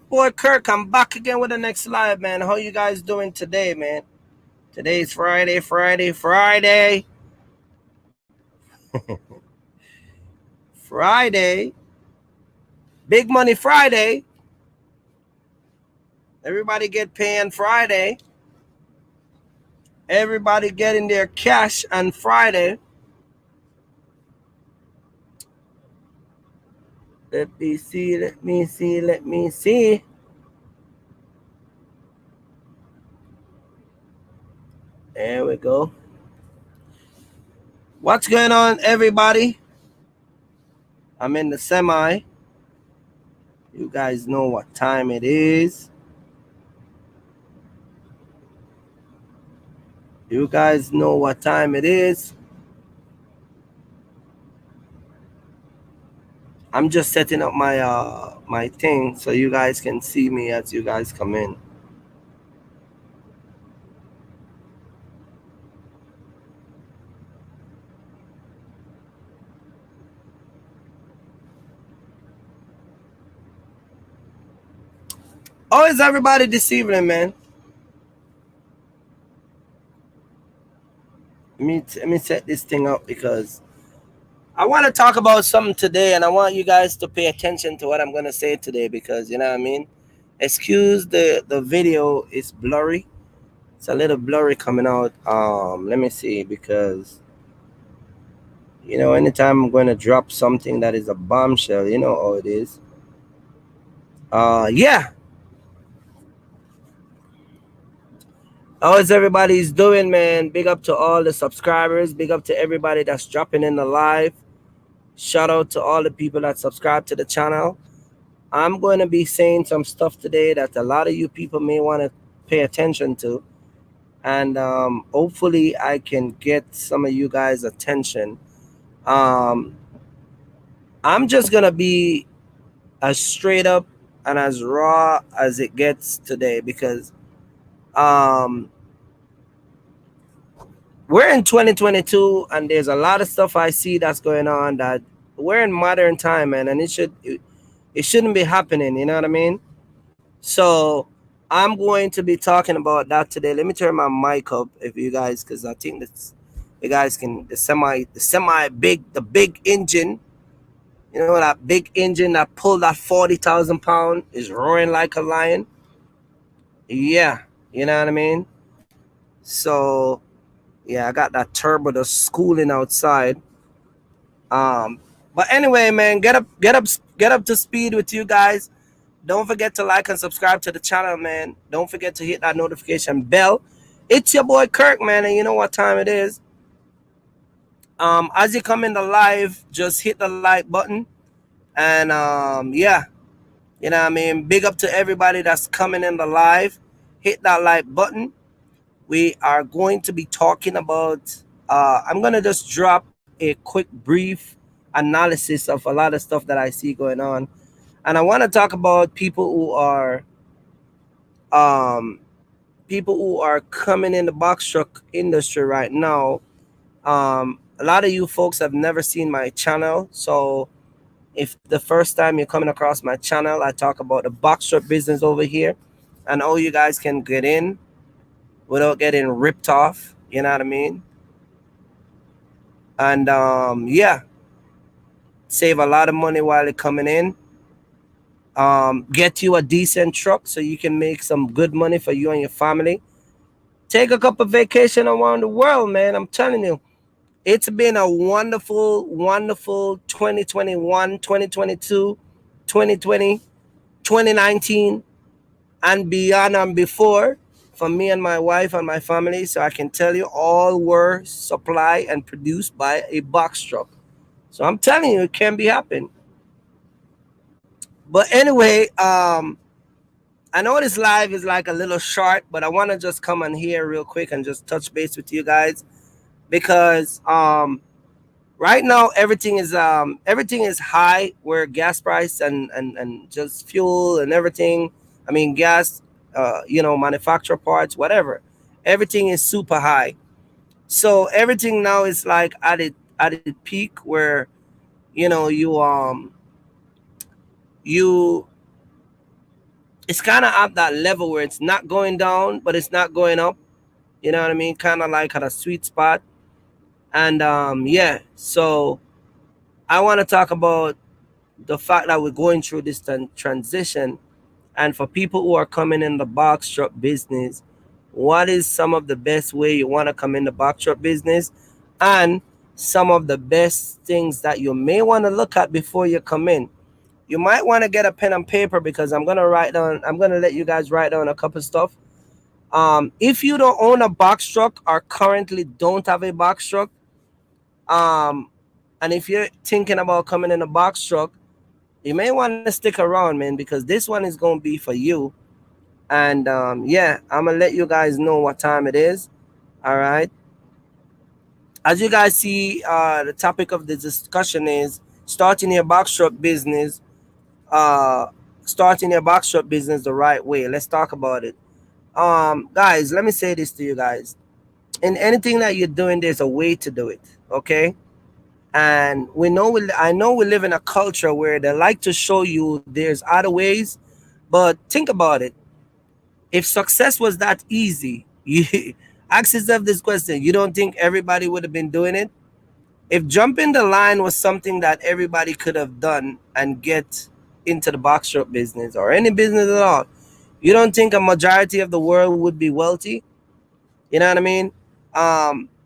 Boy Kirk, I'm back again with the next live, man. How you guys doing today, man? Today's Friday. Friday. Big Money Friday. Everybody get paying Friday. Everybody getting their cash on Friday. Let me see. There we go. What's going on, everybody? I'm in the semi. You guys know what time it is. You guys know what time it is. I'm just setting up my thing so you guys can see me as you guys come in. How is everybody this evening, man? Let me set this thing up because I want to talk about something today, and I want you guys to pay attention to what I'm gonna say today because you know what I mean. Excuse the video is blurry. It's a little blurry coming out. Let me see because anytime I'm going to drop something that is a bombshell, you know how it is. Yeah. How is everybody's doing, man? Big up to all the subscribers. Big up to everybody that's dropping in the live. Shout out to all the people that subscribe to the channel. I'm going to be saying some stuff today that a lot of you people may want to pay attention to. And hopefully I can get some of you guys' attention. Um, I'm just going to be as straight up and as raw as it gets today because um, we're in 2022 and there's a lot of stuff I see that's going on that we're in modern time, man, and it shouldn't be happening, you know what I mean? So I'm going to be talking about that today. Let me turn my mic up if you guys, because I think that's you guys can the semi big the big engine, that big engine that pulled that 40,000 pound is roaring like a lion. Yeah, you know what I mean? So yeah, I got that turbo that's schooling outside. Um, but anyway, man, get up to speed with you guys. Don't forget to like and subscribe to the channel, man. Don't forget to hit that notification bell. It's your boy Kirk, man, and you know what time it is. As you come in the live, just hit the like button, and yeah, you know what I mean. Big up to everybody that's coming in the live. Hit that like button. We are going to be talking about. I'm gonna just drop a quick, brief analysis of a lot of stuff that I see going on, and I want to talk about um, people who are coming in the box truck industry right now. A lot of you folks have never seen my channel, so if the first time you're coming across my channel, I talk about the box truck business over here, and how you guys can get in without getting ripped off. You know what I mean? And yeah, save a lot of money while you're coming in. Get you a decent truck so you can make some good money for you and your family. Take a couple vacation around the world, man. I'm telling you, it's been a wonderful, wonderful 2021, 2022, 2020, 2019, and beyond and before for me and my wife and my family. So I can tell you all were supplied and produced by a box truck. So I'm telling you, it can be happening. But anyway, I know this live is like a little short, but I want to just come on here real quick and just touch base with you guys because right now everything is high where gas price and just fuel and everything. I mean gas, manufacturer parts, whatever. Everything is super high. So everything now is like at its peak where you know you it's kind of at that level where it's not going down, but it's not going up. You know what I mean? Kind of like at a sweet spot. And yeah, so I want to talk about the fact that we're going through this transition, and for people who are coming in the box truck business, what is some of the best way you want to come in the box truck business, and some of the best things that you may want to look at before you come in. You might want to get a pen and paper because I'm gonna let you guys write down a couple stuff. If you don't own a box truck or currently don't have a box truck, um, and if you're thinking about coming in a box truck, you may want to stick around, man, because this one is gonna be for you. And yeah, I'm gonna let you guys know what time it is. All right. As you guys see, the topic of the discussion is starting your box truck business. Uh, Starting your box truck business the right way. Let's talk about it. Guys, let me say this to you guys. In anything that you're doing, there's a way to do it. Okay. And I know we live in a culture where they like to show you there's other ways, but think about it. If success was that easy, you ask yourself this question: you don't think everybody would have been doing it? If jumping the line was something that everybody could have done and get into the box shop business or any business at all, you don't think a majority of the world would be wealthy? You know what I mean?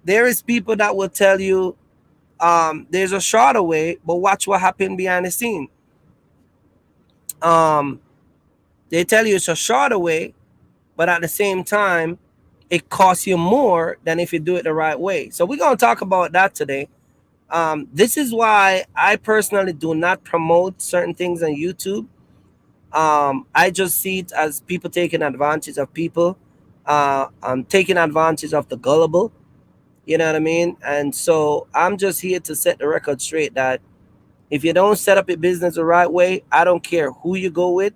There is people that will tell you there's a shorter way, but watch what happened behind the scene. Um, they tell you it's a shorter way, but at the same time, it costs you more than if you do it the right way. So we're gonna talk about that today. This is why I personally do not promote certain things on YouTube. I just see it as people taking advantage of people. I'm taking advantage of the gullible. You know what I mean? And so I'm just here to set the record straight that if you don't set up your business the right way, I don't care who you go with,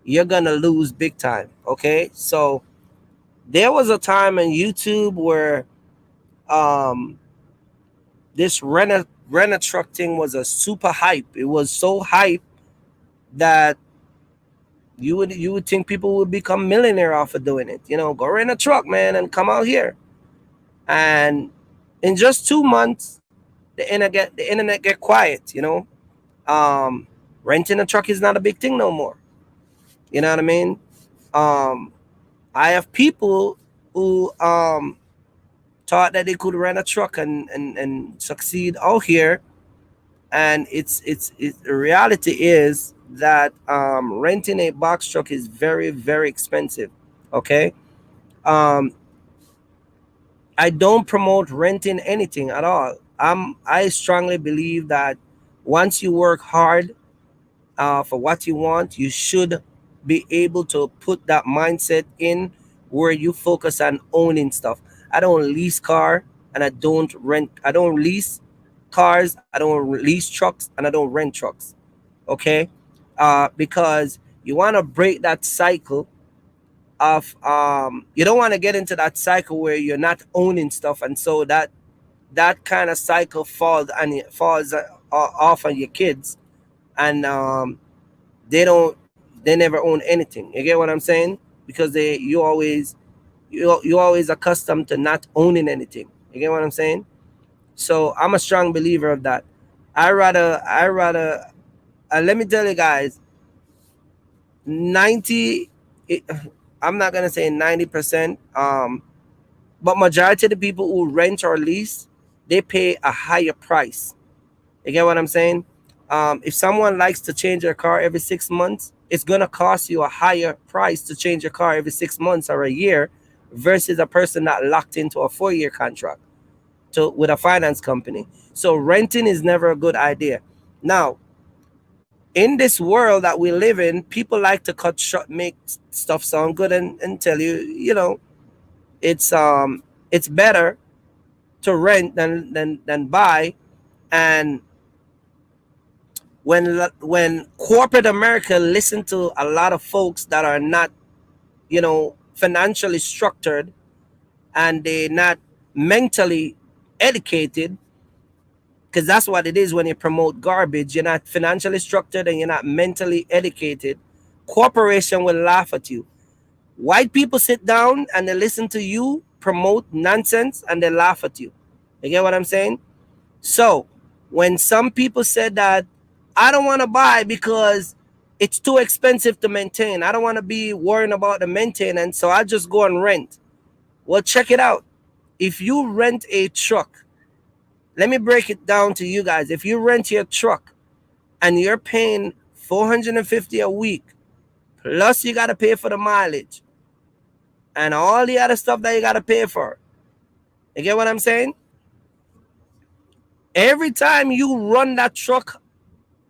you're gonna lose big time. Okay, so there was a time on YouTube where um, this rent a truck thing was a super hype. It was so hype that you would think people would become millionaire off of doing it. You know, go rent a truck, man, and come out here. And in just 2 months, the internet get quiet. You know, um, renting a truck is not a big thing no more. You know what I mean? Um, I have people who thought that they could rent a truck and succeed out here, and the reality is that renting a box truck is very very expensive. Okay, um, I don't promote renting anything at all. I strongly believe that once you work hard for what you want, you should be able to put that mindset in where you focus on owning stuff. I don't lease car and I don't rent. I don't lease cars. I don't lease trucks and I don't rent trucks. Okay, because you want to break that cycle of you don't want to get into that cycle where you're not owning stuff, and so that kind of cycle falls off on your kids, and they never own anything. You get what I'm saying? Because you always accustomed to not owning anything. You get what I'm saying? So I'm a strong believer of that. I rather let me tell you guys, 90 it, I'm not gonna say 90%, but majority of the people who rent or lease, they pay a higher price. You get what I'm saying? If someone likes to change their car every 6 months, it's gonna cost you a higher price to change your car every 6 months or a year, versus a person that locked into a 4 year contract to with a finance company. So renting is never a good idea. Now, in this world that we live in, people like to cut short, make stuff sound good, and tell you, it's better to rent than buy. And when corporate America listen to a lot of folks that are not, financially structured, and they're not mentally educated, because that's what it is when you promote garbage. You're not financially structured and you're not mentally educated. corporation will laugh at you. White people sit down and they listen to you promote nonsense and they laugh at you. You get what I'm saying? So when some people said that, I don't want to buy because it's too expensive to maintain. I don't want to be worrying about the maintenance, so I just go and rent. Well, check it out. If you rent a truck, let me break it down to you guys. If you rent your truck and you're paying $450 a week, plus you got to pay for the mileage and all the other stuff that you got to pay for. You get what I'm saying? Every time you run that truck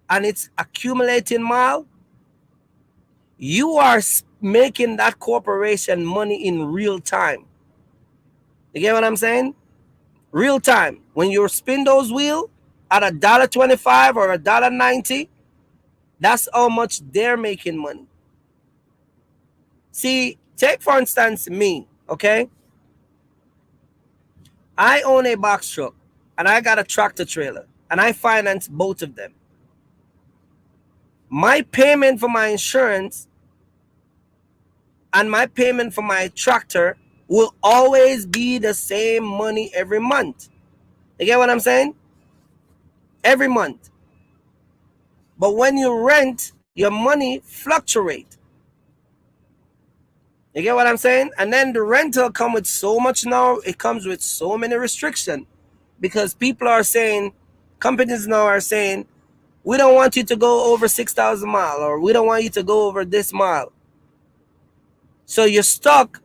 and it's accumulating mile, you are making that corporation money in real time. You get what I'm saying? Real time. When you spin those wheels at $1.25 or $1.90, that's how much they're making money. See, take for instance me, okay? I own a box truck and I got a tractor trailer and I finance both of them. My payment for my insurance and my payment for my tractor will always be the same money every month. You get what I'm saying? Every month. But when you rent, your money fluctuates. You get what I'm saying? And then the rental comes with so much now, it comes with so many restrictions. Because people are saying, companies now are saying, we don't want you to go over 6,000 miles, or we don't want you to go over this mile. So you're stuck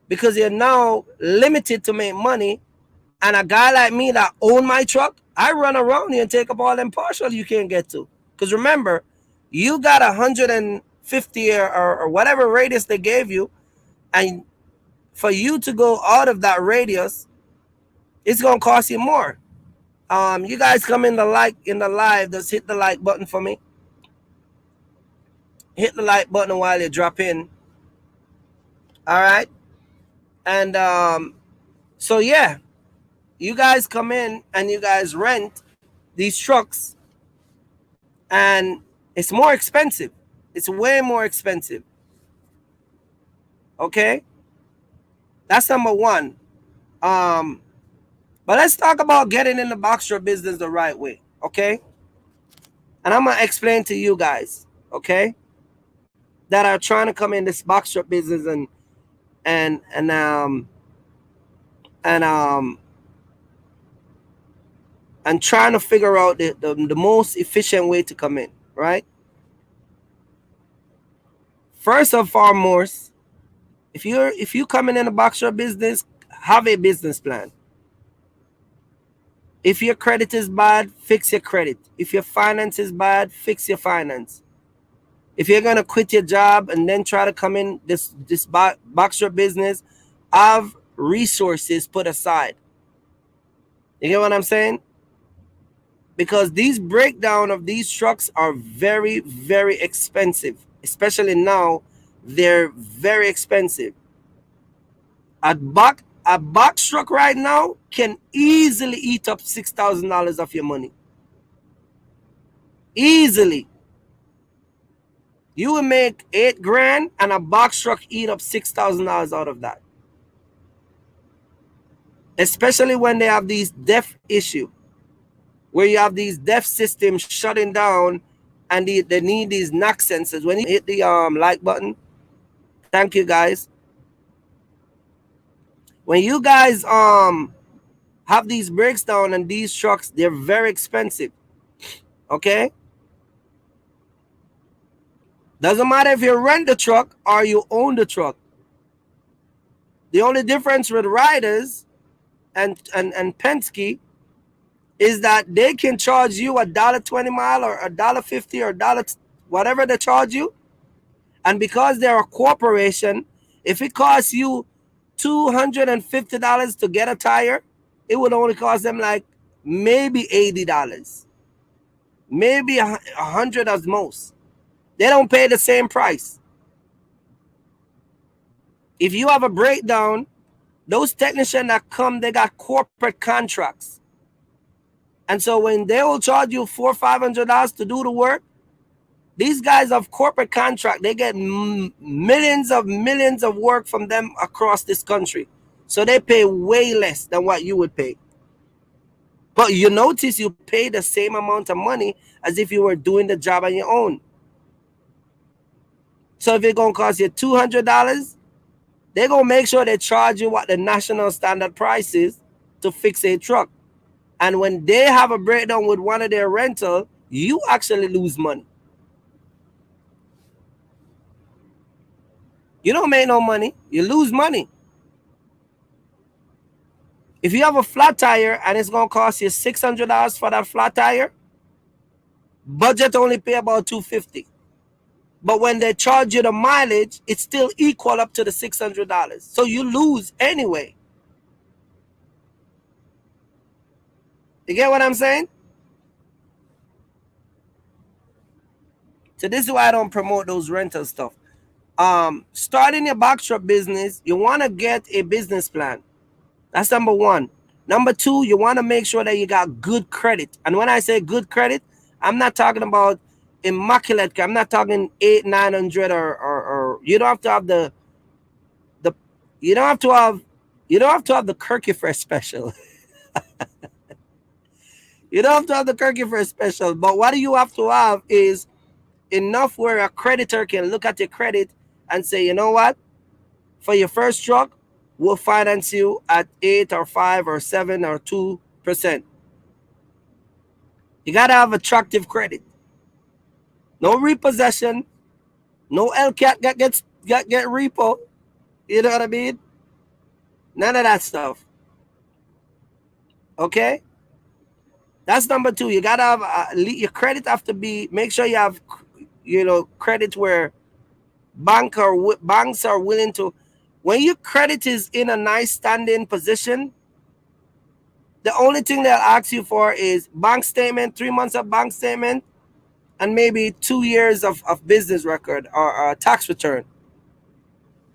because you're now limited to make money. And a guy like me that own my truck, I run around here and take up all them partials you can't get to. Because remember, you got 150 or whatever radius they gave you, and for you to go out of that radius, it's gonna cost you more. You guys come in the live, just hit the like button for me. Hit the like button while you drop in. All right. And so yeah, you guys come in and you guys rent these trucks, and it's more expensive. It's way more expensive. Okay, that's number one. But let's talk about getting in the box truck business the right way. Okay, and I'm gonna explain to you guys, okay, that are trying to come in this box truck business and trying to figure out the most efficient way to come in, right? First and foremost, if you coming in a box truck business, have a business plan. If your credit is bad, fix your credit. If your finance is bad, fix your finance. If you're gonna quit your job and then try to come in this box truck business, have resources put aside. You get what I'm saying? Because these breakdown of these trucks are very, very expensive. Especially now, they're very expensive. A box truck right now can easily eat up $6,000 of your money. Easily. You will make $8,000 and a box truck eat up $6,000 out of that. Especially when they have these deaf issue, where you have these deaf systems shutting down and they need these knock sensors. When you hit the like button, thank you guys. When you guys have these breaks down and these trucks, they're very expensive. Okay? Doesn't matter if you rent the truck or you own the truck. The only difference with riders and Penske is that they can charge you $1.20 mile or $1.50 or $1, whatever they charge you. And because they're a corporation, if it costs you $250 to get a tire, it would only cost them like maybe $80, maybe $100 at most. They don't pay the same price. If you have a breakdown, those technicians that come, they got corporate contracts. And so when they will charge you $400 or $500 to do the work, These guys have corporate contract. They get millions of work from them across this country. So they pay way less than what you would pay. But you notice you pay the same amount of money as if you were doing the job on your own. So if it's going to cost you $200, they're going to make sure they charge you what the national standard price is to fix a truck. And when they have a breakdown with one of their rental, you actually lose money. You don't make no money. You lose money. If you have a flat tire and it's going to cost you $600 for that flat tire, budget only pay about $250. But when they charge you the mileage, it's still equal up to the $600. So you lose anyway. You get what I'm saying? So this is why I don't promote those rental stuff. Starting your box truck business, you want to get a business plan. That's number one. Number two, you want to make sure that you got good credit. And when I say good credit, I'm not talking about immaculate. I'm not talking 800-900 or you don't have to have the you don't have to have the Kirky Fresh special. You don't have to have the Kirky Fresh special. But what you have to have is enough where a creditor can look at your credit and say, you know what? For your first truck, we'll finance you at 8 or 5 or 7 or 2%. You gotta have attractive credit. No repossession. No LCAT get repo. You know what I mean? None of that stuff. Okay? That's number two. You gotta have your credit have to be. Make sure you have, credit where banks are willing to. When your credit is in a nice standing position, the only thing they'll ask you for is bank statement, 3 months of bank statement, and maybe 2 years of business record or tax return.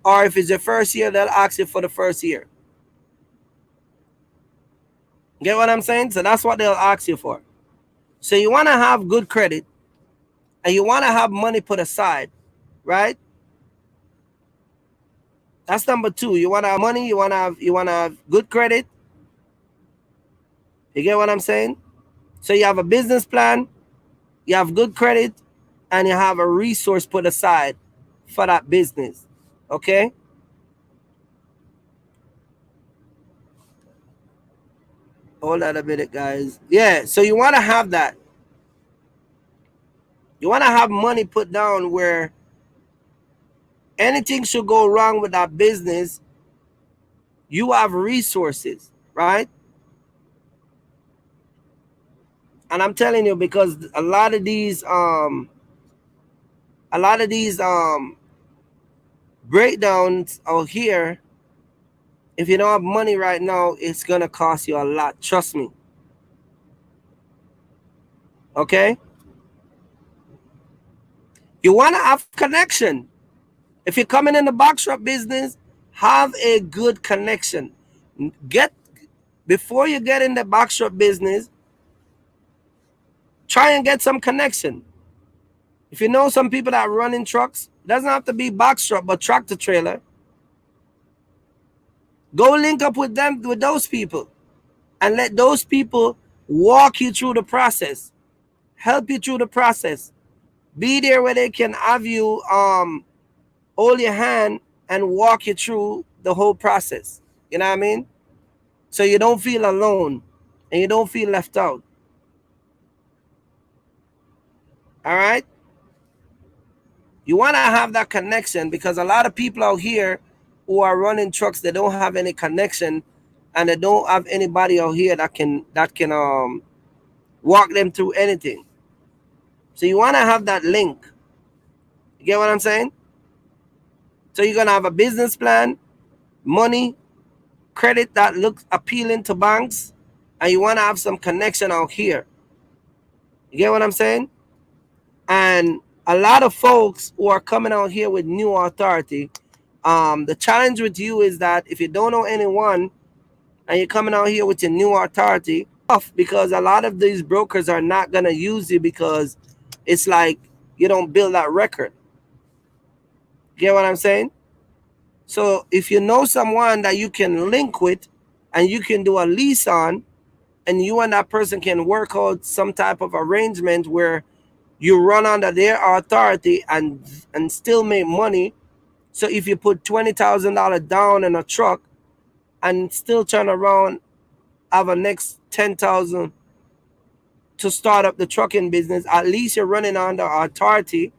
Or if it's your first year, they'll ask you for the first year. Get what I'm saying? So that's what they'll ask you for. So you want to have good credit and you want to have money put aside, right? That's number two. You want to have money, you want to have good credit. You get what I'm saying? So you have a business plan, you have good credit, and you have a resource put aside for that business. Okay? Hold on a minute, guys. Yeah, so you want to have that. You want to have money put down where anything should go wrong with that business, you have resources, right? And I'm telling you, because a lot of these breakdowns out here, if you don't have money right now, it's gonna cost you a lot. Trust me. Okay? You want to have connection. If you're coming in the box shop business, have a good connection. Before you get in the box shop business, try and get some connection. If you know some people that are running trucks, it doesn't have to be box truck, but tractor trailer. Go link up with them, with those people, and let those people walk you through the process, help you through the process. Be there where they can have you hold your hand and walk you through the whole process. You know what I mean? So you don't feel alone and you don't feel left out. All right? You want to have that connection, because a lot of people out here who are running trucks, they don't have any connection, and they don't have anybody out here that can walk them through anything. So you want to have that link. You get what I'm saying? So you're going to have a business plan, money, credit that looks appealing to banks, and you want to have some connection out here. You get what I'm saying? And a lot of folks who are coming out here with new authority, the challenge with you is that if you don't know anyone and you're coming out here with your new authority, tough, because a lot of these brokers are not going to use you, because it's like you don't build that record. Get what I'm saying? So if you know someone that you can link with and you can do a lease on, and you and that person can work out some type of arrangement where you run under their authority and still make money. So if you put $20,000 down in a truck and still turn around, have a next 10,000 to start up the trucking business, at least you're running under authority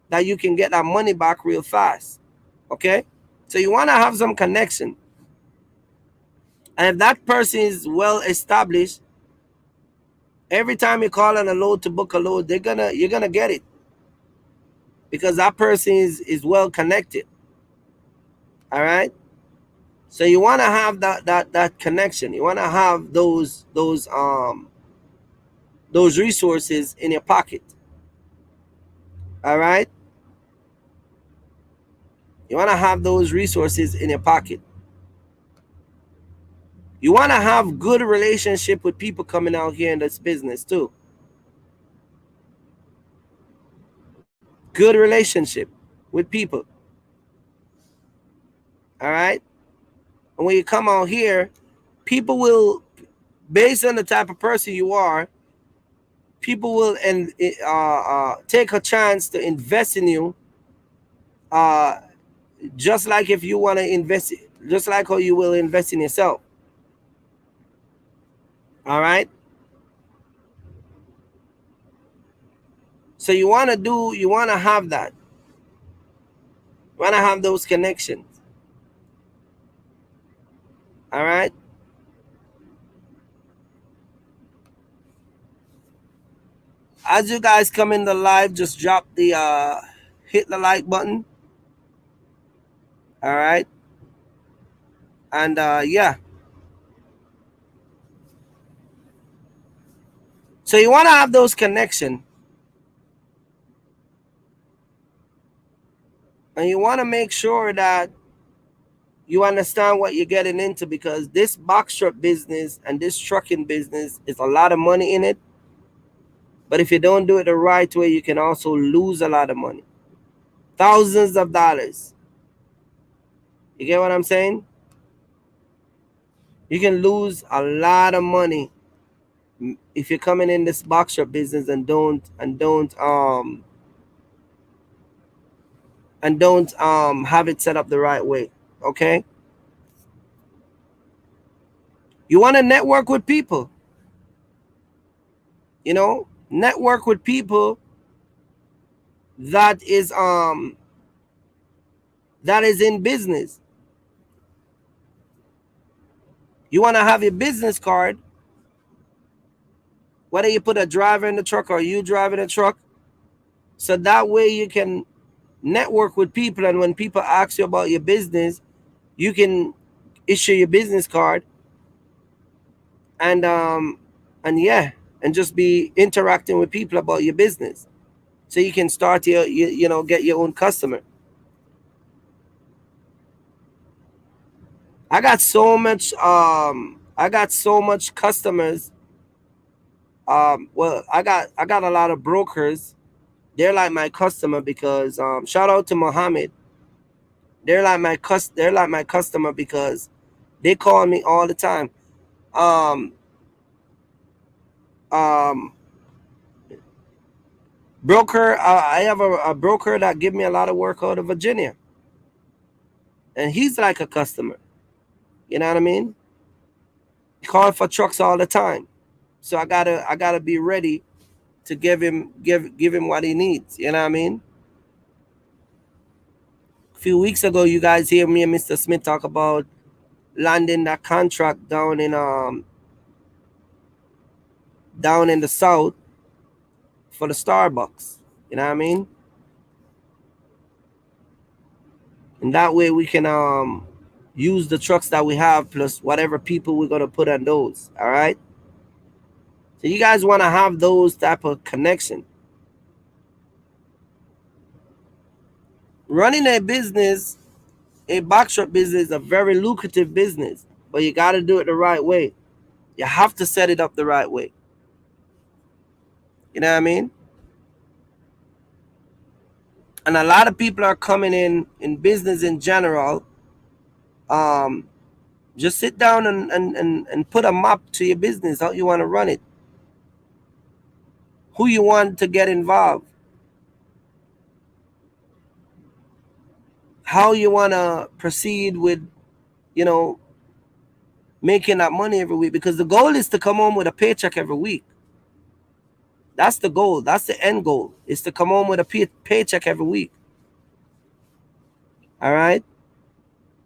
that you can get that money back real fast. Okay? So you want to have some connection. And if that person is well established, every time you call on a load to book a load, you're gonna get it. Because that person is well connected. All right? So you want to have that connection. You want to have those resources in your pocket. All right? You want to have those resources in your pocket. You want to have good relationship with people coming out here in this business too. Good relationship with people. All right? And when you come out here, people will, based on the type of person you are, people will take a chance to invest in you, uh, just like if you want to invest, just like how you will invest in yourself. All right. So you want to have that. You want to have those connections. All right. As you guys come in the live, just drop the hit the like button. All right. And yeah. So you want to have those connections. And you want to make sure that you understand what you're getting into, because this box truck business and this trucking business is a lot of money in it. But if you don't do it the right way, you can also lose a lot of money. Thousands of dollars. You get what I'm saying? You can lose a lot of money if you're coming in this box truck business and don't have it set up the right way. Okay? You want to network with people. You know, network with people that is in business. You want to have your business card, whether you put a driver in the truck or you driving a truck, so that way you can network with people, and when people ask you about your business, you can issue your business card, and yeah, and just be interacting with people about your business, so you can start get your own customer. I got so much customers. Well, I got a lot of brokers. They're like my customer because shout out to Mohammed. They're like my customer because they call me all the time. Um um Broker, I have a broker that give me a lot of work out of Virginia, and he's like a customer. You know what I mean? He call for trucks all the time, so I gotta be ready to give him what he needs. You know what I mean? A few weeks ago, you guys hear me and Mr. Smith talk about landing that contract down in the south for the Starbucks. You know what I mean? And that way we can use the trucks that we have plus whatever people we're gonna put on those. All right. So you guys want to have those type of connection. Running a business, a box truck business, is a very lucrative business, but you got to do it the right way. You have to set it up the right way. You know what I mean? And a lot of people are coming in business in general. um just sit down and put a map to your business, how you want to run it, who you want to get involved, how you want to proceed with, you know, making that money every week, because the goal is to come home with a paycheck every week. That's the goal. That's the end goal, is to come home with a paycheck every week. All right.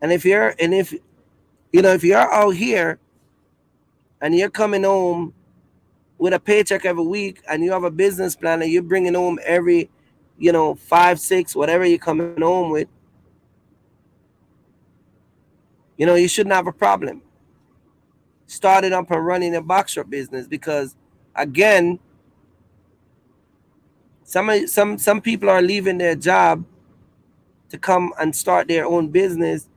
And if you know, if you're out here and you're coming home with a paycheck every week, and you have a business plan, and you're bringing home every, you know, 5, 6, whatever you're coming home with, you know, you shouldn't have a problem starting up and running a box shop business. Because again, some people are leaving their job to come and start their own business,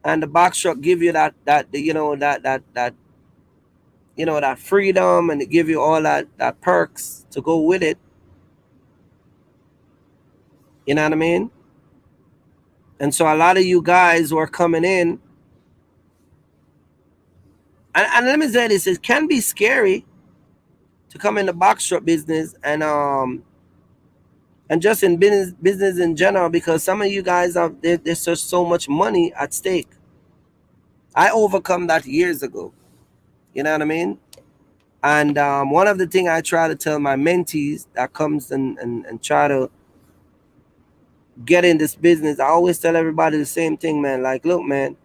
and the box shop give you that you know, that you know, that freedom, and it give you all that perks to go with it. You know what I mean? And so a lot of you guys who are coming in, and let me say this, it can be scary to come in the box shop business, and just in business in general, because some of you guys have, there's just so much money at stake. I overcome that years ago. You know what I mean? And one of the things I try to tell my mentees that comes and try to get in this business, I always tell everybody the same thing, man. Like, look, man,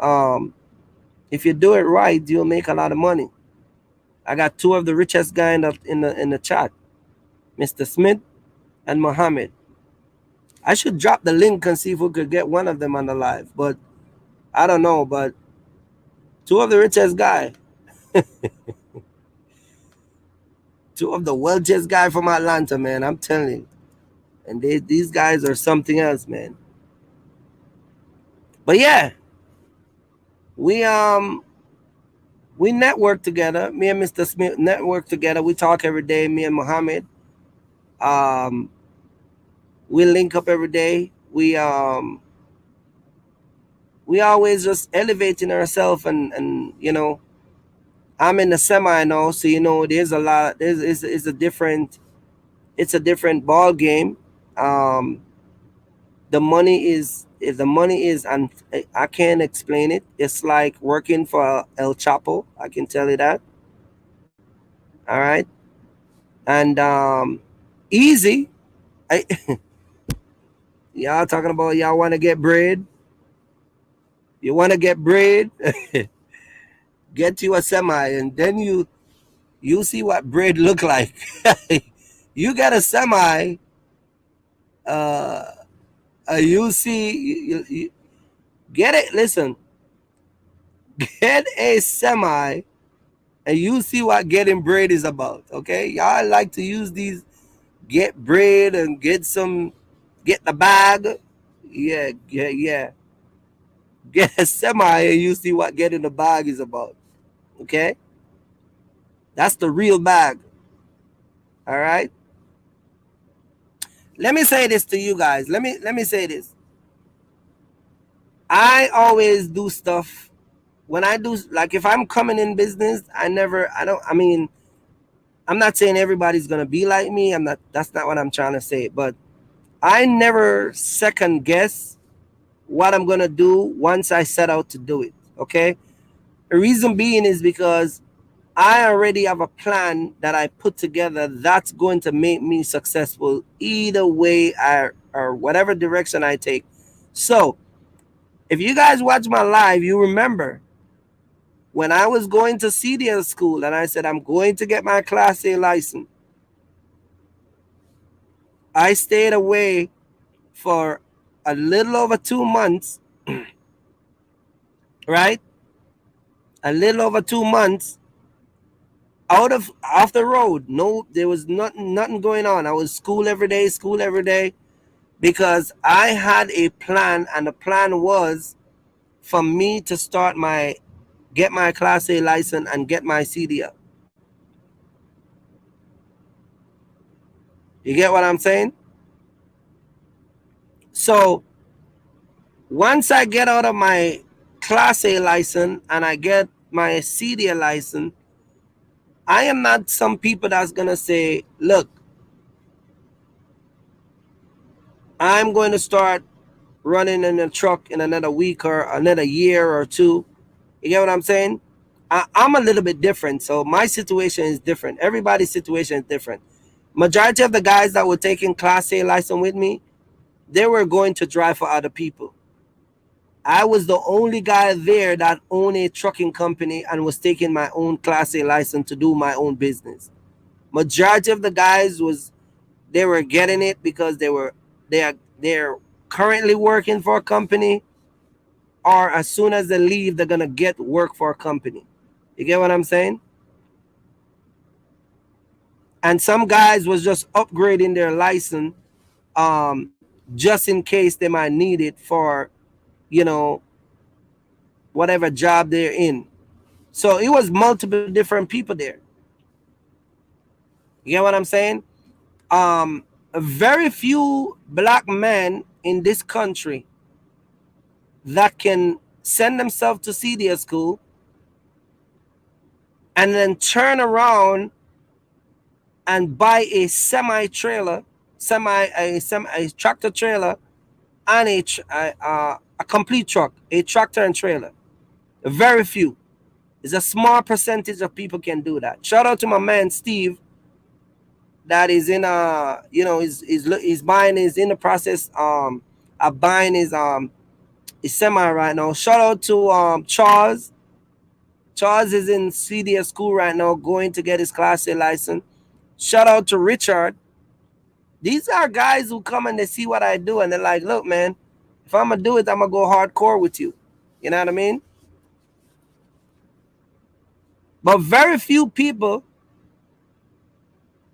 um, if you do it right, you'll make a lot of money. I got two of the richest guys in the chat, Mr. Smith and Mohammed. I should drop the link and see if we could get one of them on the live, but I don't know. But two of the richest guy, two of the wealthiest guy from Atlanta, man. I'm telling you, and these guys are something else, man. But yeah, we we network together. Me and Mr. Smith network together. We talk every day. Me and Mohammed, um, we link up every day. We always just elevating ourselves, and you know, I'm in the semi now, so you know, there's a lot. There's is a different. It's a different ball game. Um, the money is, and I can't explain it. It's like working for El Chapo. I can tell you that. All right, and easy. I, y'all talking about y'all want to get bread. You want to get bread. Get you a semi, and then you see what bread look like. You get a semi, uh, you see, you get it. Listen, get a semi, and you see what getting bread is about. Okay, y'all like to use these, get bread and get the bag. Yeah, yeah, yeah. Get a semi, and you see what getting the bag is about. Okay, that's the real bag. All right. Let me say this to you guys. Let me say this. I always do stuff when I do, like, if I'm coming in business, I mean, I'm not saying everybody's gonna be like me. That's not what I'm trying to say. But I never second guess what I'm gonna do once I set out to do it. Okay. The reason being is because I already have a plan that I put together that's going to make me successful either way, or whatever direction I take. So if you guys watch my live, you remember when I was going to CDL school and I said, I'm going to get my Class A license, I stayed away for a little over 2 months, right? A little over 2 months out of off the road. No, there was nothing going on. I was school every day, because I had a plan, and the plan was for me to get my Class A license and get my CDL. You get what I'm saying? So once I get out of my Class A license and I get my CDA license, I am not some people that's gonna say, look, I'm going to start running in a truck in another week or another year or two. You get what I'm saying? I'm a little bit different, so my situation is different. Everybody's situation is different. Majority of the guys that were taking Class A license with me, they were going to drive for other people. I was the only guy there that owned a trucking company and was taking my own Class A license to do my own business. Majority of the guys was they were getting it because they're currently working for a company, or as soon as they leave, they're gonna get work for a company. You get what I'm saying? And some guys was just upgrading their license, just in case they might need it for, you know, whatever job they're in. So it was multiple different people there. You get what I'm saying? Very few black men in this country that can send themselves to CDS school and then turn around and buy a semi trailer, a tractor trailer, and a complete truck, a tractor and trailer. Very few. It's a small percentage of people can do that. Shout out to my man Steve, that is in he's buying, is in the process of buying his semi right now. Shout out to Charles. Charles is in CDS school right now, going to get his Class A license. Shout out to Richard. These are guys who come and they see what I do and they're like, look, man, if I'm gonna do it, I'm gonna go hardcore with you. You know what I mean? But very few people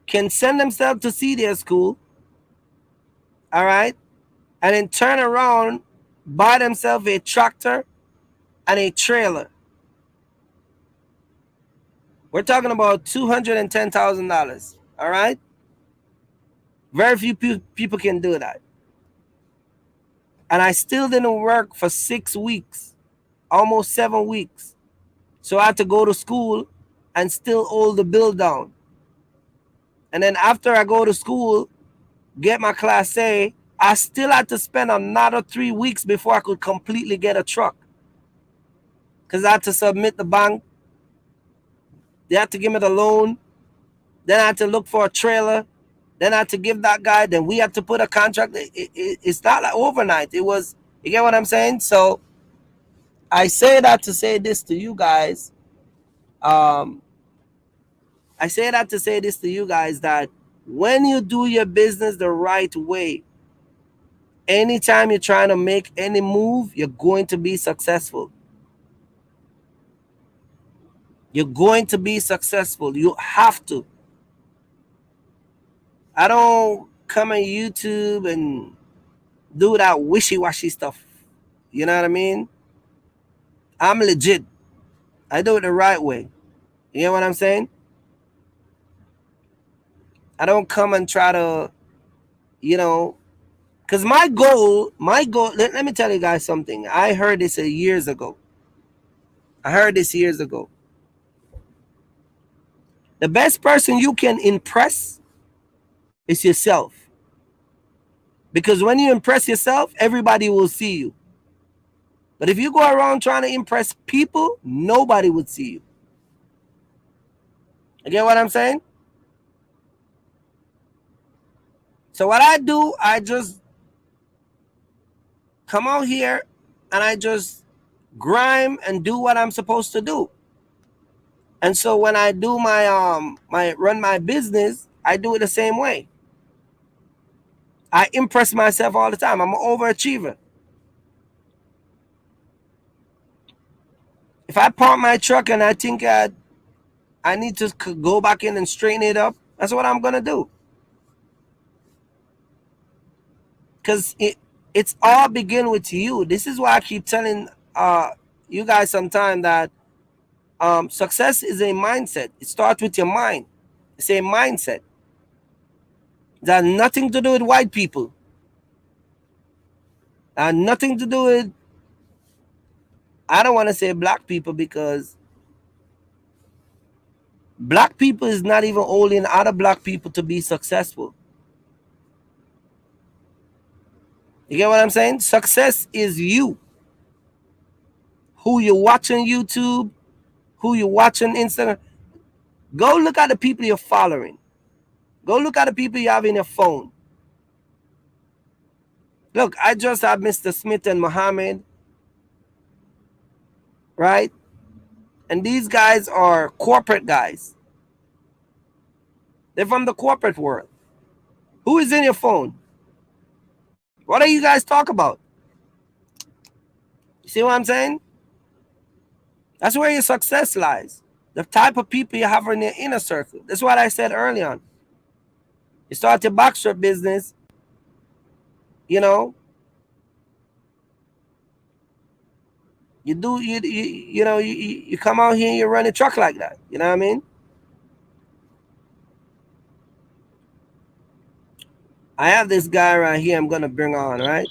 can send themselves to CDS school, all right, and then turn around, buy themselves a tractor and a trailer. We're talking about $210,000, all right? Very few people can do that. And I still didn't work for 6 weeks, almost 7 weeks. So I had to go to school and still hold the bill down. And then after I go to school, get my Class A, I still had to spend another 3 weeks before I could completely get a truck. Because I had to submit the bank. They had to give me the loan. Then I had to look for a trailer. Then I had to give that guy. Then we had to put a contract. It's not like overnight. It was, you get what I'm saying? So I say that to say this to you guys. I say that to say this to you guys, that when you do your business the right way, anytime you're trying to make any move, you're going to be successful. You're going to be successful. You have to. I don't come on YouTube and do that wishy-washy stuff. You know what I mean? I'm legit. I do it the right way. You know what I'm saying? I don't come and try to, you know, because let me tell you guys something. I heard this years ago. The best person you can impress is yourself. Because when you impress yourself, everybody will see you. But if you go around trying to impress people, nobody would see you. You get what I'm saying? So what I do, I just come out here and I just grime and do what I'm supposed to do. And so when I do my run my business, I do it the same way. I impress myself all the time. I'm an overachiever. If I park my truck and I think I need to go back in and straighten it up, that's what I'm gonna do. Because it's all begin with you. This is why I keep telling you guys sometimes that success is a mindset. It starts with your mind. It's a mindset. It has nothing to do with white people. And nothing to do with, I don't want to say black people, because black people is not even holding other black people to be successful. You get what I'm saying? Success is you. Who you watching YouTube, who you watching Instagram. Go look at the people you're following. Go look at the people you have in your phone. Look, I just have Mr. Smith and Muhammad, right? And these guys are corporate guys. They're from the corporate world. Who is in your phone? What do you guys talk about? You see what I'm saying? That's where your success lies. The type of people you have in your inner circle. That's what I said early on. You start your backstrap business, you know, you come out here and you run a truck like that. You know what I mean? I have this guy right here I'm gonna bring on, right?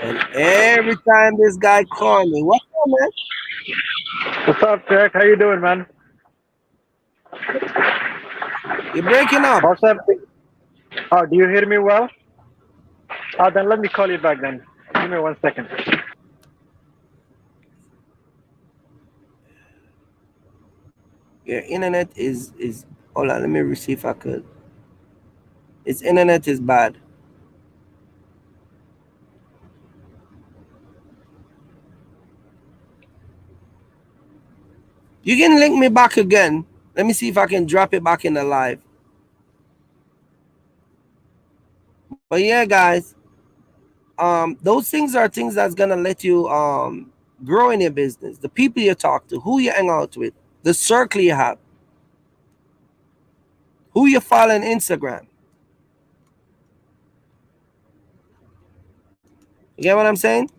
And every time this guy call me, what's up, man? What's up, Jack? How you doing, man? You're breaking up. What's up? Oh, do you hear me well? Then let me call you back then. Give me 1 second. Your internet is hold on, let me see if I could. His internet is bad. You can link me back again. Let me see if I can drop it back in the live. But yeah, guys, those things are things that's gonna let you grow in your business. The people you talk to, who you hang out with, the circle you have, who you follow on Instagram. You get what I'm saying?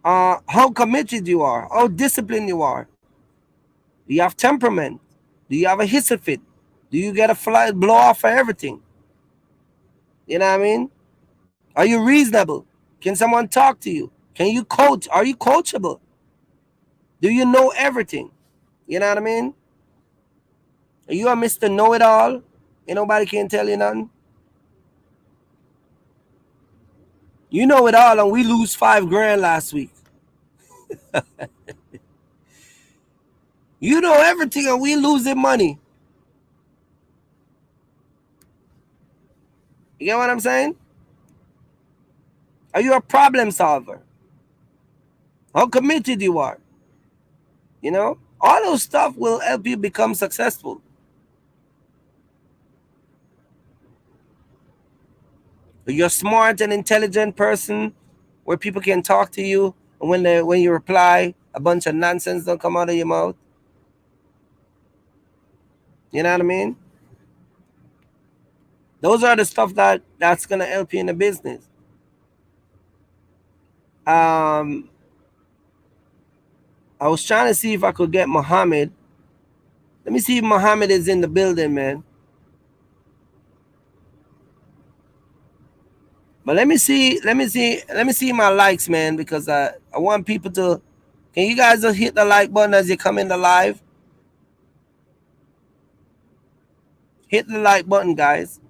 How committed you are, how disciplined you are. Do you have temperament? Do you have a hissy fit? Do you get a fly blow off for everything? You know what I mean? Are you reasonable? Can someone talk to you? Can you coach? Are you coachable? Do you know everything? You know what I mean? Are you a Mr. Know It All? Ain't nobody can tell you nothing. You know it all, and we lose $5,000 last week. You know everything, and we losing money. You get what I'm saying? Are you a problem solver? How committed you are? You know, all those stuff will help you become successful. You're a smart and intelligent person where people can talk to you, and when you reply, a bunch of nonsense don't come out of your mouth. You know what I mean? Those are the stuff that's gonna help you in the business. Um, I was trying to see if I could get Muhammad. Let me see if Muhammad is in the building, man. But let me see my likes, man, because I want people to. Can you guys just hit the like button as you come in the live? Hit the like button, guys.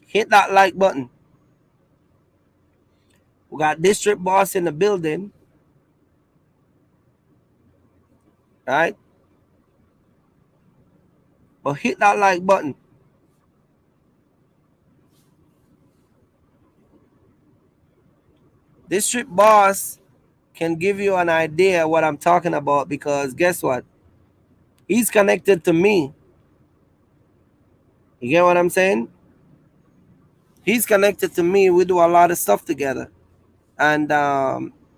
Hit that like button. We got District Boss in the building, right? But hit that like button. District Boss can give you an idea what I'm talking about, because guess what? He's connected to me. You get what I'm saying? He's connected to me. We do a lot of stuff together, and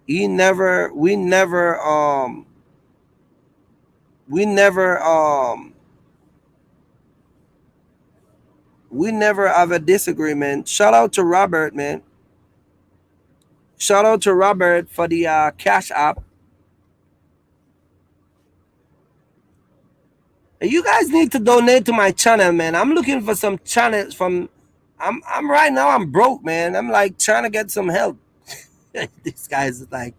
he never, we never, we never have a disagreement. Shout out to Robert, man. Shout out to Robert for the Cash App. You guys need to donate to my channel, man. I'm looking for some channels from I'm right now. I'm broke, man. I'm like trying to get some help. These guys are like,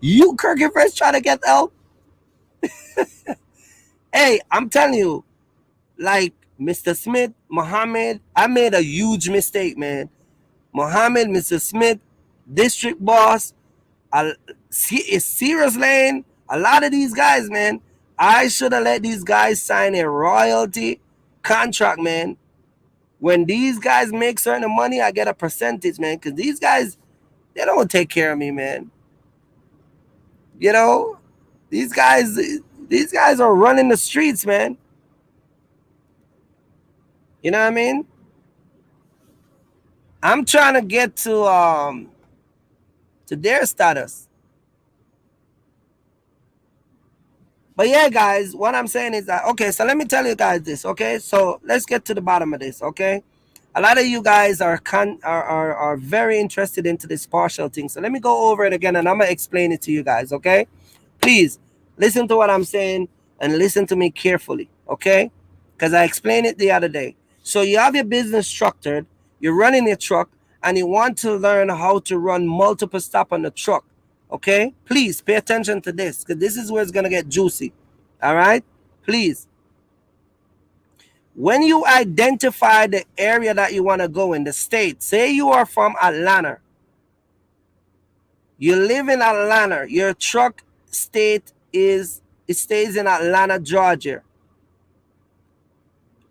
you Kirky Fresh trying to get help? Hey, I'm telling you, like Mr. Smith, Muhammad, I made a huge mistake, man. Muhammad, Mr. Smith, District Boss, it's Serious Lane. A lot of these guys, man. I should have let these guys sign a royalty contract, man. When these guys make certain money, I get a percentage, man. Because these guys, they don't take care of me, man. You know, these guys, these guys are running the streets, man. You know what I mean? I'm trying to get to their status. But yeah, guys, what I'm saying is that okay. So let me tell you guys this. Okay, so let's get to the bottom of this. Okay, a lot of you guys are very interested into this partial thing. So let me go over it again, and I'm gonna explain it to you guys. Okay, please listen to what I'm saying and listen to me carefully. Okay, because I explained it the other day. So you have your business structured. You're running your truck, and you want to learn how to run multiple stop on the truck. Okay, please pay attention to this because this is where it's gonna get juicy. All right, please. When you identify the area that you want to go in, the state, say you are from Atlanta, you live in Atlanta, your truck state is it stays in Atlanta, Georgia.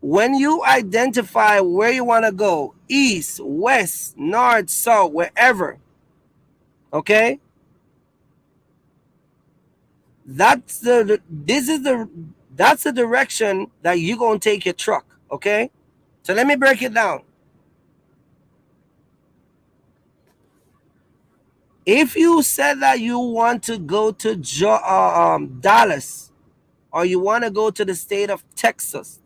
When you identify where you want to go, east, west, north, south, wherever, okay, that's the this is the that's the direction that you're gonna take your truck. Okay, so let me break it down. If you said that you want to go to Dallas, or you want to go to the state of Texas,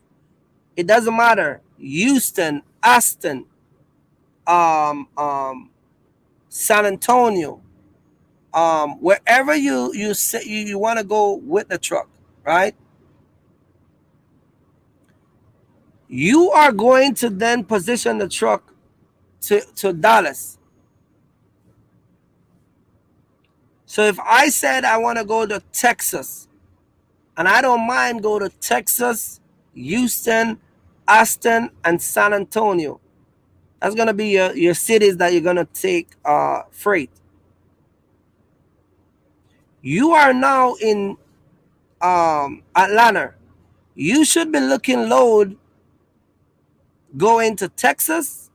it doesn't matter. Houston, Austin, um, um, San Antonio, wherever you say you want to go with the truck, right? You are going to then position the truck to Dallas. So if I said I want to go to Texas, and I don't mind go to Texas, Houston, Austin, and San Antonio. That's gonna be your cities that you're gonna take freight. You are now in Atlanta. You should be looking load going to Texas.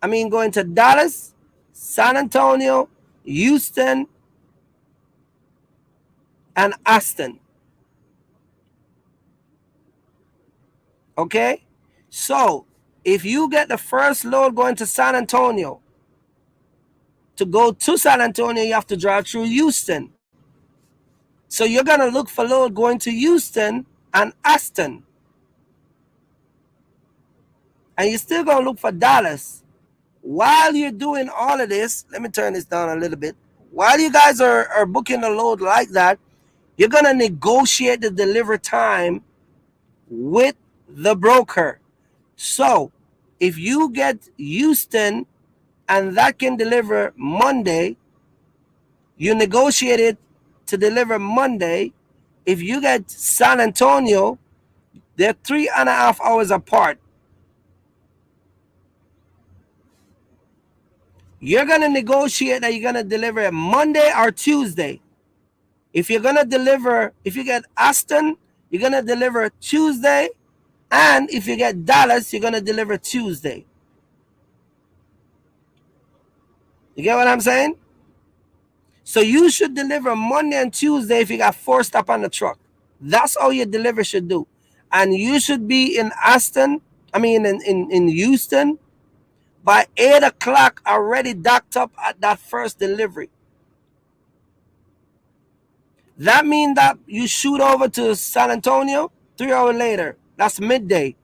I mean going to Dallas, San Antonio, Houston, and Austin. Okay? So if you get the first load going to San Antonio, to go to San Antonio, you have to drive through Houston. So you're gonna look for load going to Houston and Austin, and you're still gonna look for Dallas. While you're doing all of this, let me turn this down a little bit. While you guys are booking a load like that, you're gonna negotiate the delivery time with the broker. So if you get Houston and that can deliver Monday, you negotiate it to deliver Monday. If you get San Antonio, they're 3.5 hours apart. You're gonna negotiate that you're gonna deliver it Monday or Tuesday. If you're gonna deliver, if you get Aston, you're gonna deliver Tuesday, and if you get Dallas, you're gonna deliver Tuesday. You get what I'm saying? So you should deliver Monday and Tuesday if you got 4 stop on the truck. That's all your delivery should do. And you should be in Aston, I mean in Houston by 8 o'clock already docked up at that first delivery. That means that you shoot over to San Antonio 3 hours later. That's midday.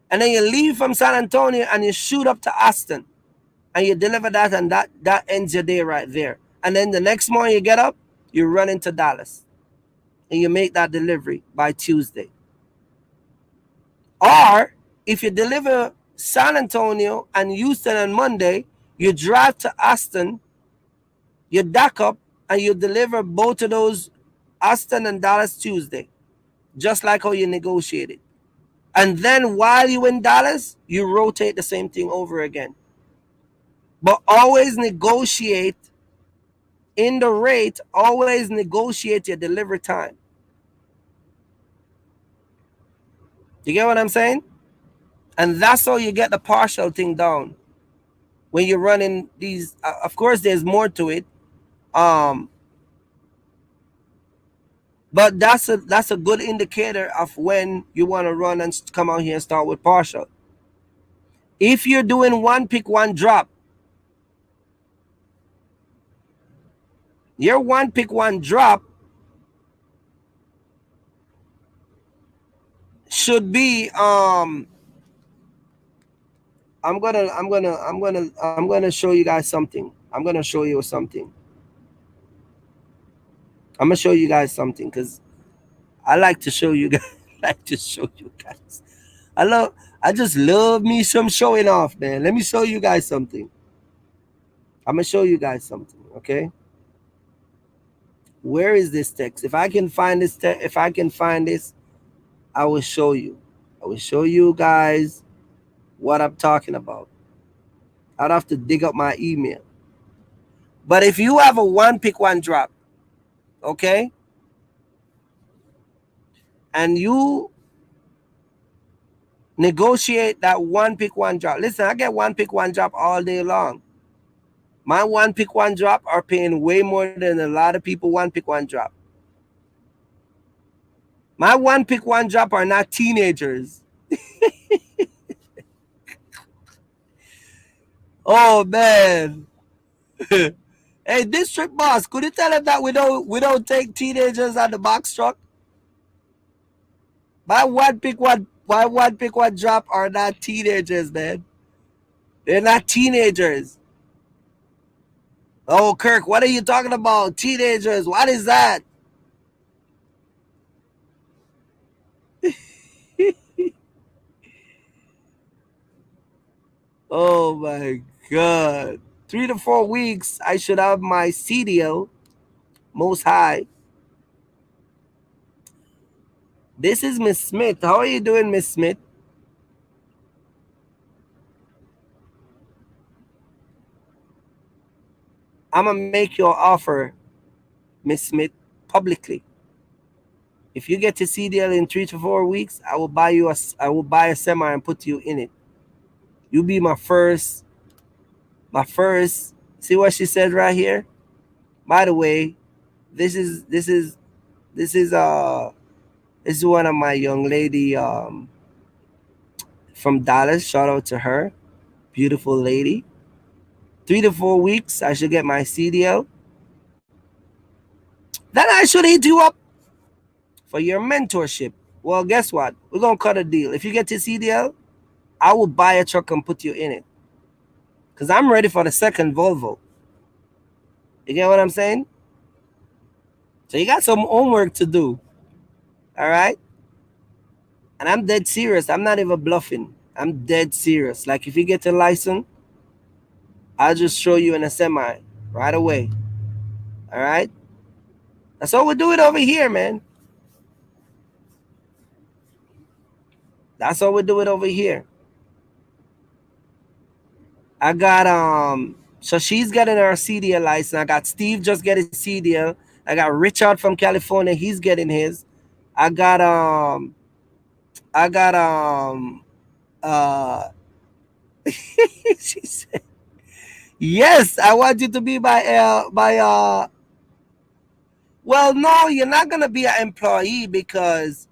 And then you leave from San Antonio and you shoot up to Austin. And you deliver that, and that ends your day right there. And then the next morning you get up, you run into Dallas. And you make that delivery by Tuesday. Or if you deliver San Antonio and Houston on Monday, you drive to Austin, you dock up, and you deliver both of those Austin and Dallas Tuesday, just like how you negotiated. And then while you in Dallas, you rotate the same thing over again. But always negotiate in the rate, always negotiate your delivery time. You get what I'm saying? And that's how you get the partial thing down. When you're running these, of course, there's more to it. Um, but that's a good indicator of when you want to run and come out here and start with partial. If you're doing one pick, one drop, your one pick, one drop should be I'm gonna show you guys something. I'm gonna show you something. I'm gonna show you guys something because I like to show you guys. Like to show you guys. I love. I just love me some showing off, man. Let me show you guys something. I'm gonna show you guys something. Okay. Where is this text? If I can find this, if I can find this, I will show you. I will show you guys what I'm talking about. I'd have to dig up my email. But if you have a one pick, one drop, okay, and you negotiate that one pick, one drop. Listen, I get one pick, one drop all day long. My one pick, one drop are paying way more than a lot of people one pick, one drop. My one pick, one drop are not teenagers. Oh man. Hey, district boss, could you tell him that we don't take teenagers on the box truck? My one pick, one drop are not teenagers, man. They're not teenagers. Oh, Kirk, what are you talking about? Teenagers, what is that? Oh my God. 3 to 4 weeks, I should have my CDL, most high. This is Miss Smith. How are you doing, Miss Smith? I'm going to make your offer, Miss Smith, publicly. If you get to CDL in 3 to 4 weeks, I will buy a semi and put you in it. You'll be my first. See what she said right here? By the way, this is this is this is uh this is one of my young lady from Dallas. Shout out to her. Beautiful lady. 3 to 4 weeks, I should get my CDL. Then I should hit you up for your mentorship. Well, guess what? We're gonna cut a deal. If you get to CDL, I will buy a truck and put you in it. Cause I'm ready for the second Volvo. You get what I'm saying? So you got some homework to do. All right? And I'm dead serious. I'm not even bluffing. I'm dead serious. Like if you get a license, I'll just show you in a semi right away. All right? That's how we do it over here, man. That's how we do it over here. I got so she's getting her CDL license. I got Steve just getting CDL. I got Richard from California, he's getting his. I got I got uh she said, yes, I want you to be my well, no, you're not gonna be an employee because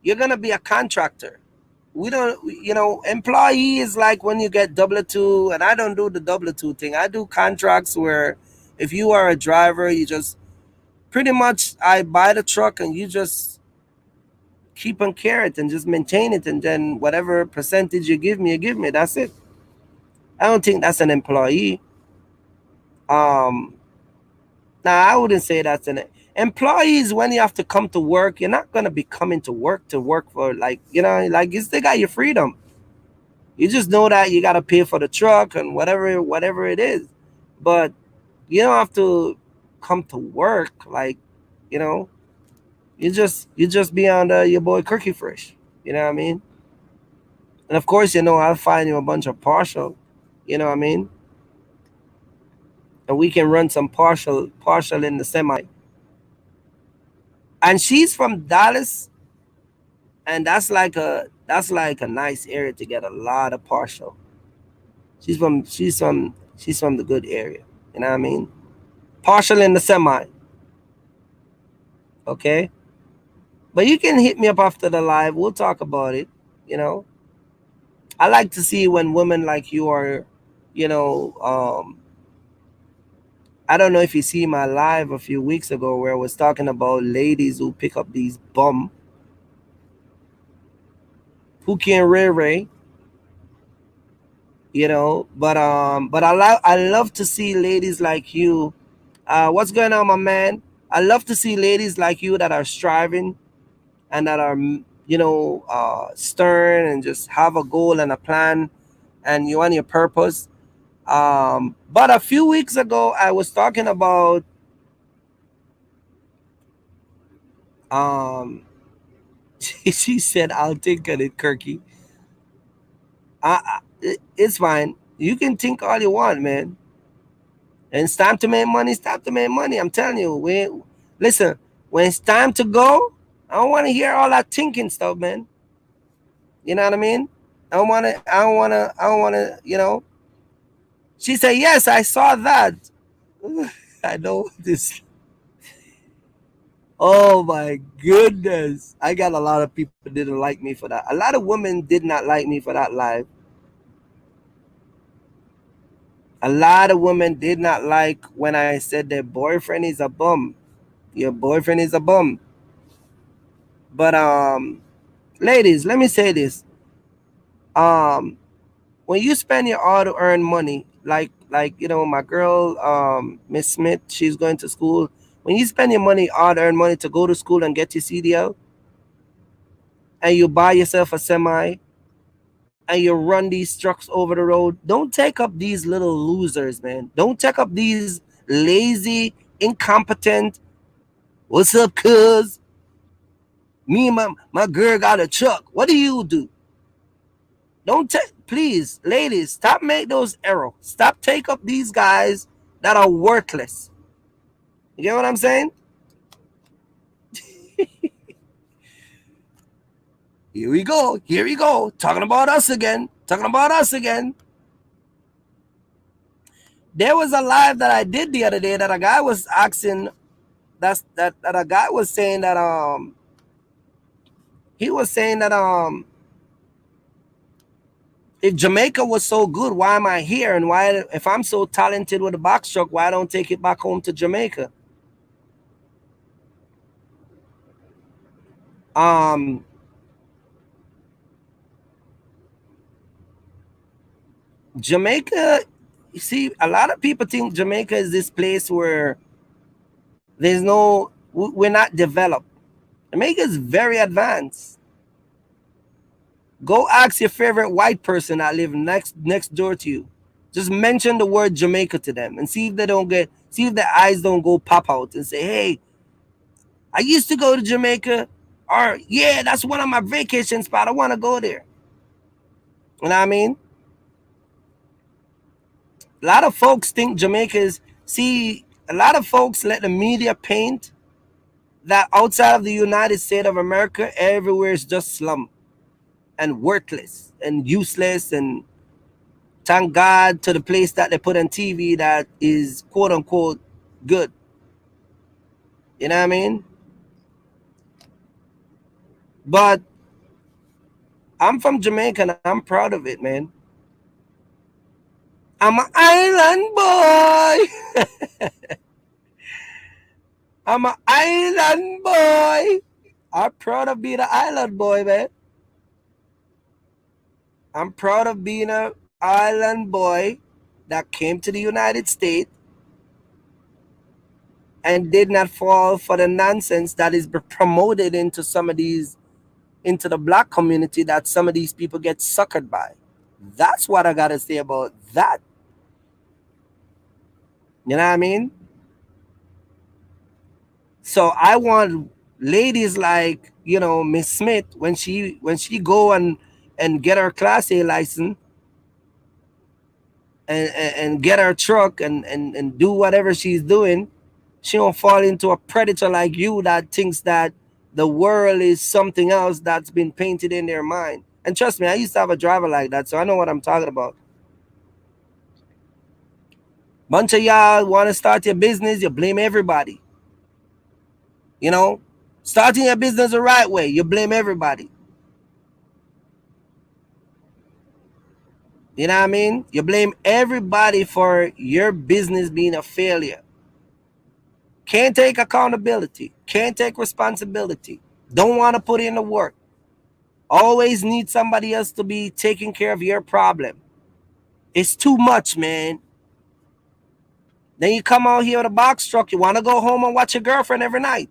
you're gonna be a contractor. We don't, employee is like when you get W-2, and I don't do the W-2 thing. I do contracts where if you are a driver, you just pretty much I buy the truck and you just keep on care it and just maintain it, and then whatever percentage you give me, you give me. That's it. I don't think that's an employee. Um, Now I wouldn't say that's an employees. When you have to come to work, you're not gonna be coming to work for like like you still got your freedom. You just know that you gotta pay for the truck and whatever it is, but you don't have to come to work like, you know. You just be on your boy Cookie Fresh. You know what I mean? And of course, I'll find you a bunch of partial. You know what I mean? And we can run some partial in the semi. And she's from Dallas, and that's like a nice area to get a lot of partial. She's from the good area. You know what I mean? Partial in the semi, okay? But you can hit me up after the live. We'll talk about it. You know, I like to see when women like you are, you know, I don't know if you see my live a few weeks ago where I was talking about ladies who pick up these bum who can ray ray, but I love to see ladies like you. What's going on, my man? I love to see ladies like you that are striving and that are stern and just have a goal and a plan, and you want your purpose. But a few weeks ago I was talking about um she said, I'll think of it, Kirky. It's fine. You can think all you want, man. And it's time to make money. It's time to make money. I'm telling you. Listen. When it's time to go, I don't want to hear all that thinking stuff, man. You know what I mean? I don't want to. I don't want to. I don't want to. She said, "Yes, I saw that." I know this. Oh my goodness! I got a lot of people didn't like me for that. A lot of women did not like me for that live. A lot of women did not like when I said their boyfriend is a bum. Your boyfriend is a bum. But ladies, let me say this. Um when you spend your all to earn money, like my girl Miss Smith, she's going to school. When you spend your money all to earn money to go to school and get your CDL, and you buy yourself a semi and you run these trucks over the road, don't take up these little losers, man. Don't take up these lazy, incompetent, what's up, cuz? Me and my girl got a truck. What do you do? Don't take, please, ladies, stop make those errors. Stop take up these guys that are worthless. You get what I'm saying? Here we go. Here we go. Talking about us again. Talking about us again. There was a live that I did the other day that a guy was asking. That a guy was saying that he was saying that if Jamaica was so good, why am I here? And why, if I'm so talented with a box truck, why don't take it back home to Jamaica? Um, Jamaica, you see, a lot of people think Jamaica is this place where we're not developed. Jamaica is very advanced. Go ask your favorite white person that live next door to you. Just mention the word Jamaica to them and see if their eyes don't go pop out and say, hey, I used to go to Jamaica, or yeah, that's one of my vacation spots. I want to go there. You know what I mean? A lot of folks think Jamaica is, see, a lot of folks let the media paint that outside of the United States of America, everywhere is just slum and worthless and useless, and thank God to the place that they put on TV that is quote unquote good. You know what I mean? But I'm from Jamaica and I'm proud of it, man. I'm an island boy. I'm an island boy. I'm proud of being an island boy, man. I'm proud of being an island boy that came to the United States and did not fall for the nonsense that is promoted into some of these, into the black community, that some of these people get suckered by. That's what I gotta say about that. You know what I mean? So I want ladies like, Miss Smith, when she go and get her class A license, and get her truck, and do whatever she's doing, she don't fall into a predator like you that thinks that the world is something else that's been painted in their mind. And trust me, I used to have a driver like that, so I know what I'm talking about. Bunch of y'all want to start your business, you blame everybody. You know, starting your business the right way, you blame everybody. You know what I mean? You blame everybody for your business being a failure. Can't take accountability, can't take responsibility, don't want to put in the work. Always need somebody else to be taking care of your problem. It's too much, man. Then you come out here with a box truck, you want to go home and watch your girlfriend every night.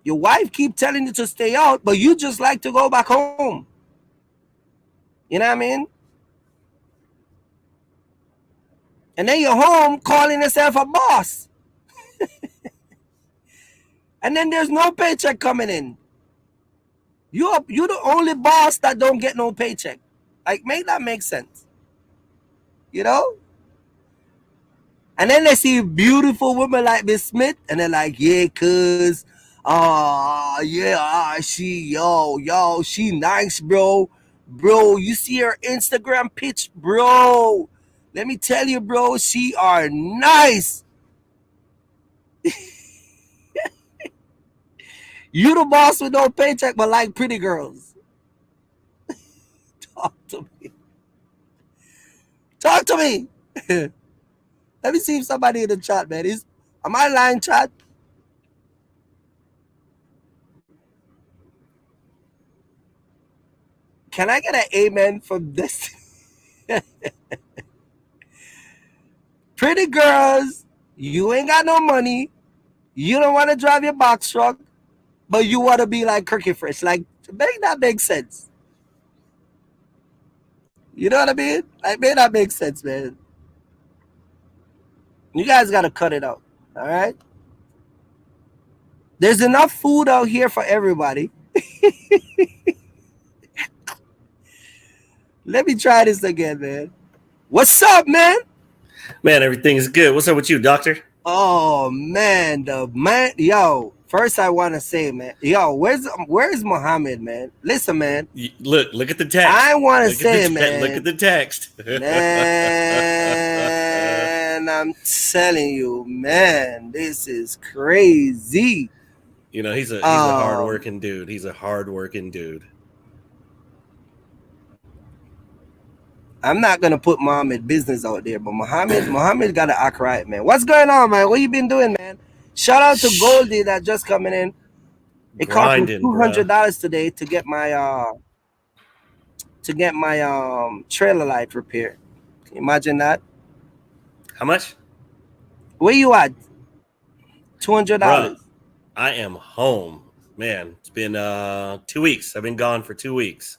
Your wife keep telling you to stay out, but you just like to go back home. You know what I mean? And then you're home calling yourself a boss. And then there's no paycheck coming in. You're the only boss that don't get no paycheck. Like, make that make sense. You know? And then they see beautiful women like Miss Smith, and they're like, yeah, cuz, yeah, yo, she nice, bro. Bro, you see her Instagram pitch, bro. Let me tell you, bro, she are nice. You the boss with no paycheck, but like pretty girls. Talk to me. Talk to me. Let me see if somebody in the chat, man. Am I lying, chat? Can I get an amen from this? Pretty girls, you ain't got no money. You don't want to drive your box truck, but you want to be like Kirky Fresh. Like, make that make sense. You know what I mean? Like, make that make sense, man. You guys got to cut it out. All right? There's enough food out here for everybody. Let me try this again, man. What's up, man? Man, everything is good. What's up with you, doctor? Oh man, the man, yo. First, I want to say, man, yo, where's Muhammad, man? Listen, man. Look at the text. I want to Look at say, the look at man, the text. man, I'm telling you, man, this is crazy. You know, he's a Um, hardworking dude. He's a hardworking dude. I'm not gonna put Muhammad business out there, but Muhammad gotta act right, man. What's going on, man? What you been doing, man? Shout out to Shh. Goldie that just coming in. It cost me Grinding, two bruh. hundred dollars today to get my trailer light repaired. Can you imagine that? How much? Where you at? Bruh, $200. I am home. Man, it's been 2 weeks. I've been gone for 2 weeks.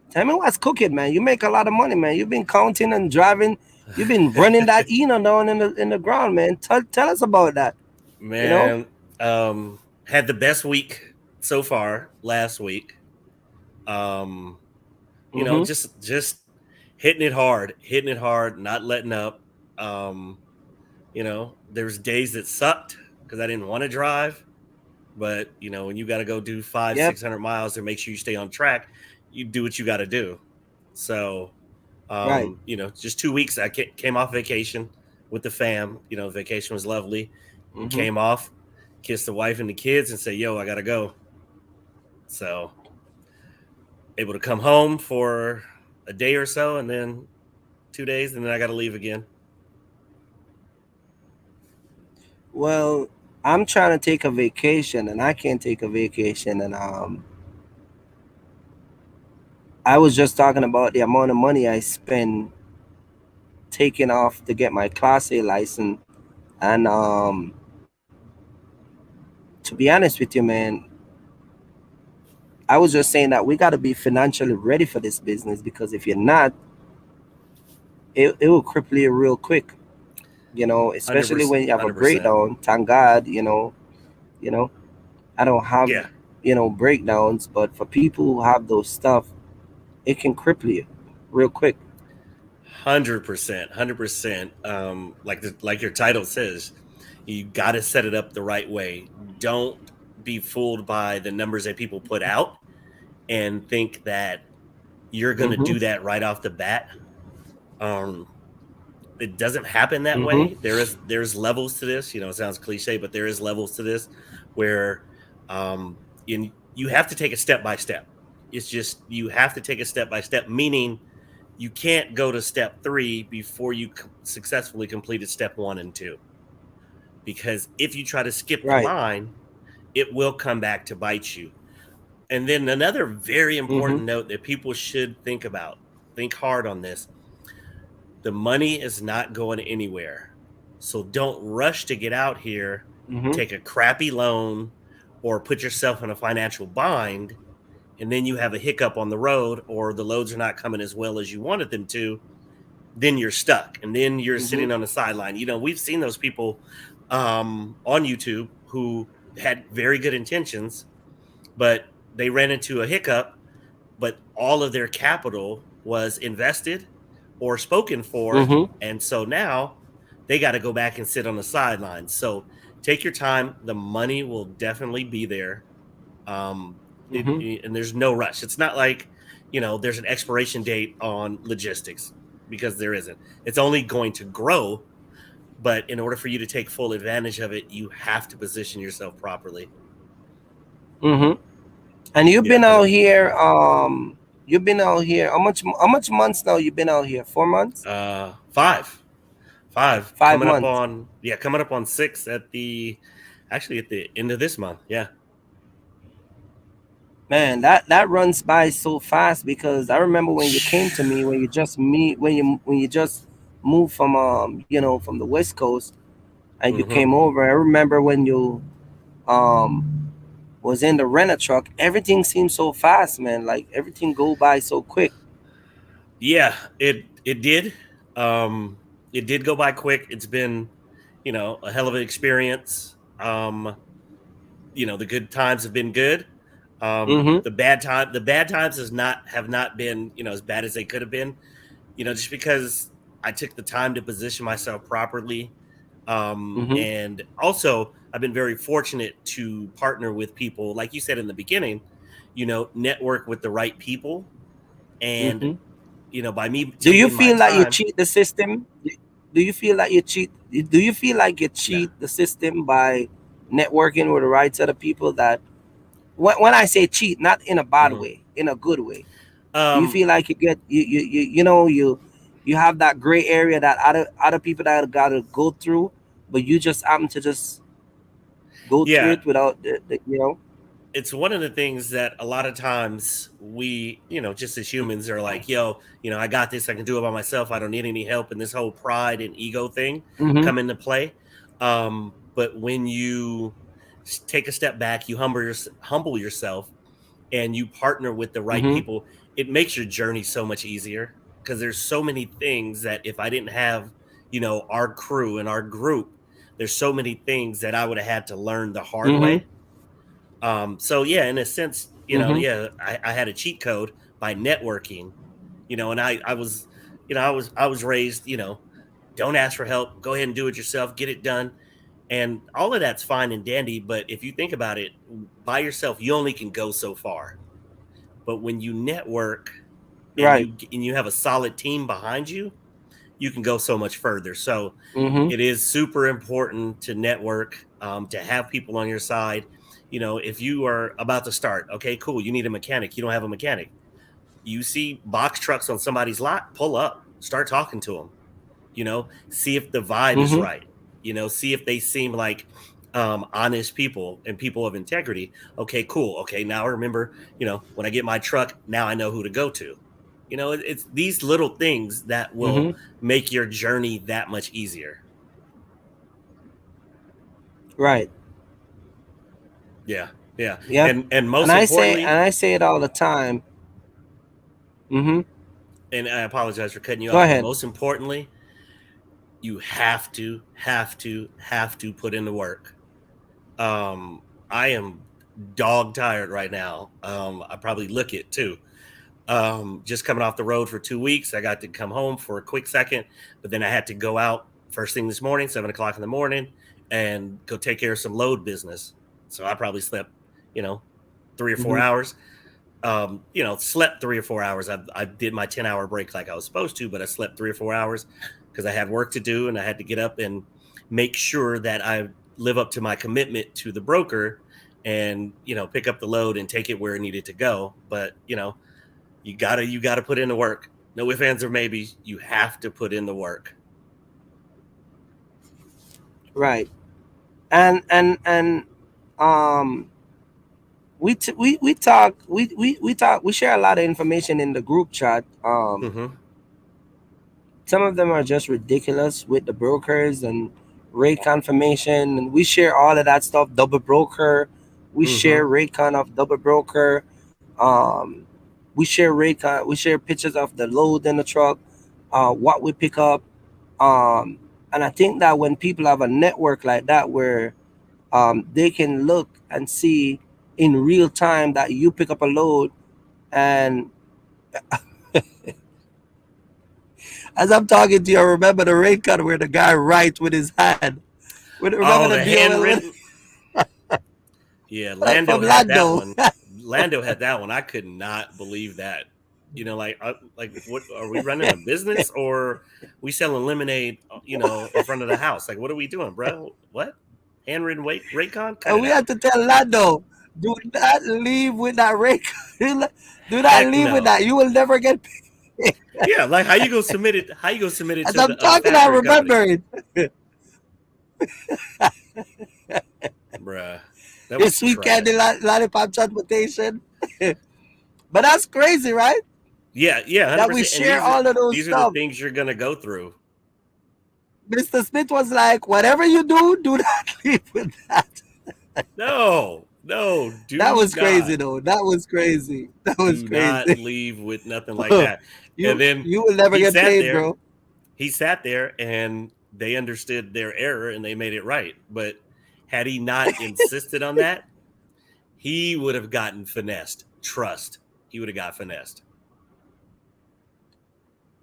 Tell me what's cooking, man. You make a lot of money, man. You've been counting and driving. You've been running that down in the ground, man. Tell us about that. You know? Man, had the best week so far last week. Um, Mm-hmm. just hitting it hard, not letting up. Um, there was days that sucked because I didn't want to drive, but when you got to go do five, Yep. 600 miles to make sure you stay on track, you do what you got to do. So, Right. just 2 weeks. I came off vacation with the fam. Vacation was lovely. Mm-hmm. Came off, kissed the wife and the kids, and say, "Yo, I gotta go." So, able to come home for a day or so, and then 2 days, and then I got to leave again. Well, I'm trying to take a vacation and I can't take a vacation, and I was just talking about the amount of money I spend taking off to get my Class A license. And to be honest with you, man, I was just saying that we got to be financially ready for this business, because if you're not, it will cripple you real quick. Hundred Especially percent. when you have a 100%. breakdown. Thank God, you know, I don't have, Yeah. breakdowns, but for people who have those stuff, it can cripple you real quick. 100%. 100%. Like your title says, you got to set it up the right way. Don't be fooled by the numbers that people put out and think that you're going to Mm-hmm. do that right off the bat. Um, it doesn't happen that Mm-hmm. way. There's levels to this. It sounds cliche, but there is levels to this where um, you have to take a step by step. It's just you have to take a step by step, meaning you can't go to step three before you successfully completed step one and two. Because if you try to skip the Right. line, it will come back to bite you. And then another very Mm-hmm. important note that people should think about, think hard on this: the money is not going anywhere. So don't rush to get out here, Mm-hmm. take a crappy loan, or put yourself in a financial bind. And then you have a hiccup on the road, or the loads are not coming as well as you wanted them to. Then you're stuck. And then you're Mm-hmm. sitting on the sideline. We've seen those people on YouTube who had very good intentions, but they ran into a hiccup, but all of their capital was invested or spoken for. Mm-hmm. And so now they got to go back and sit on the sidelines. So take your time. The money will definitely be there. Um, Mm-hmm. and there's no rush. It's not like, there's an expiration date on logistics, because there isn't. It's only going to grow. But in order for you to take full advantage of it, you have to position yourself properly. Mm-hmm. And you've Yeah, been out 100. here. You've been out here. How much months now? You've been out here? 4 months? Five Five coming up months. on, yeah, coming up on six at the end of this month. Yeah. Man, that runs by so fast, because I remember when you came to me, when you just meet when you just moved from from the West Coast, and you Hmm. came over. I remember when you um was in the rental truck, everything seemed so fast, man. Like everything go by so quick. Yeah, it did. Um, it did go by quick. It's been, a hell of an experience. The good times have been good. Mm-hmm. The bad times have not been, as bad as they could have been. Just because I took the time to position myself properly. Mm-hmm. And also I've been very fortunate to partner with people, like you said in the beginning, network with the right people. And, Mm-hmm. by me Do you taking my feel like you time. cheat the system? Do you feel like you cheat? Do you feel like you Yeah. cheat the system by networking with the right set of people? That when I say cheat, not in a bad Hmm. way, in a good way. Do you Um, feel like you get you have that gray area that other people that gotta go through, but you just happen to just go through yeah, it without the. it's one of the things that a lot of times we, just as humans are like, yo, I got this, I can do it by myself, I don't need any help, and this whole pride and ego thing Mm-hmm. come into play. But when you take a step back, you humble yourself, and you partner with the right Mm-hmm. people, it makes your journey so much easier, because there's so many things that if I didn't have, our crew and our group, there's so many things that I would have had to learn the hard Mm-hmm. way. So yeah, in a sense, Mm-hmm. yeah, I had a cheat code by networking, and I was, I was raised, don't ask for help, go ahead and do it yourself, get it done. And all of that's fine and dandy, but if you think about it, by yourself, you only can go so far. But when you network and Right. you have a solid team behind you, you can go so much further. So Mm-hmm. it is super important to network, to have people on your side. If you are about to start, okay, cool, you need a mechanic, you don't have a mechanic. You see box trucks on somebody's lot, pull up, start talking to them. See if the vibe is Mm-hmm. right. See if they seem like honest people and people of integrity. Okay, cool. Okay, now I remember, when I get my truck, now I know who to go to. It's these little things that will Mm-hmm. make your journey that much easier. Right. Yeah. Yeah, Yep. and And most I say importantly, and I say it all the time. Mm-hmm. and I apologize for cutting you Go off, but ahead. most importantly, you have to put in the work. I am dog tired right now. I probably look it too. Just coming off the road for 2 weeks, I got to come home for a quick second, but then I had to go out first thing this morning, 7 o'clock in the morning, and go take care of some load business. So I probably slept, you know, 3 or 4 hours. Slept 3 or 4 hours. I did my 10-hour break like I was supposed to, but I slept 3 or 4 hours because I had work to do and I had to get up and make sure that I live up to my commitment to the broker and, pick up the load and take it where it needed to go. But, you gotta put in the work. No ifs, ands, or maybe. You have to put in the work. Right. And um we talk we share a lot of information in the group chat. Mm-hmm. Some of them are just ridiculous with the brokers and rate confirmation, and we share all of that stuff. Double broker, we share Mm-hmm. rate con of double broker. Um, we share pictures of the load in the truck, what we pick up. Um, and I think that when people have a network like that where they can look and see in real time that you pick up a load, and as I'm talking to you, I remember the rate card where the guy writes with his hand. Remember Oh, the the BOL handwritten. Yeah, from Lando had that Lando? one. Lando had that one. I could not believe that. Like what are we running a business or we selling lemonade? In front of the house. Like, what are we doing, bro? What handwritten Raycon? Cut And it we out. had to tell Lando, do not leave with that rate card. Do not Heck leave with no. that. You will never get paid. Yeah, like how you go submit it? How you go submit it As to I'm the talking, I factoring company, remember it. bruh? That Your was sweet candy trash. lollipop transportation. But that's crazy, right? Yeah, yeah, hundred That we percent. And share these are all of those these are the stuff. things you're gonna go through. Mr. Smith was like, whatever you do, do not leave with that. No, no, That do was crazy not. though. That was crazy. That was Do not crazy. leave with nothing like that. And then You will never he get sat paid, there. bro. He sat there and they understood their error and they made it right. But had he not insisted on that, he would have gotten finessed. Trust. He would have got finessed.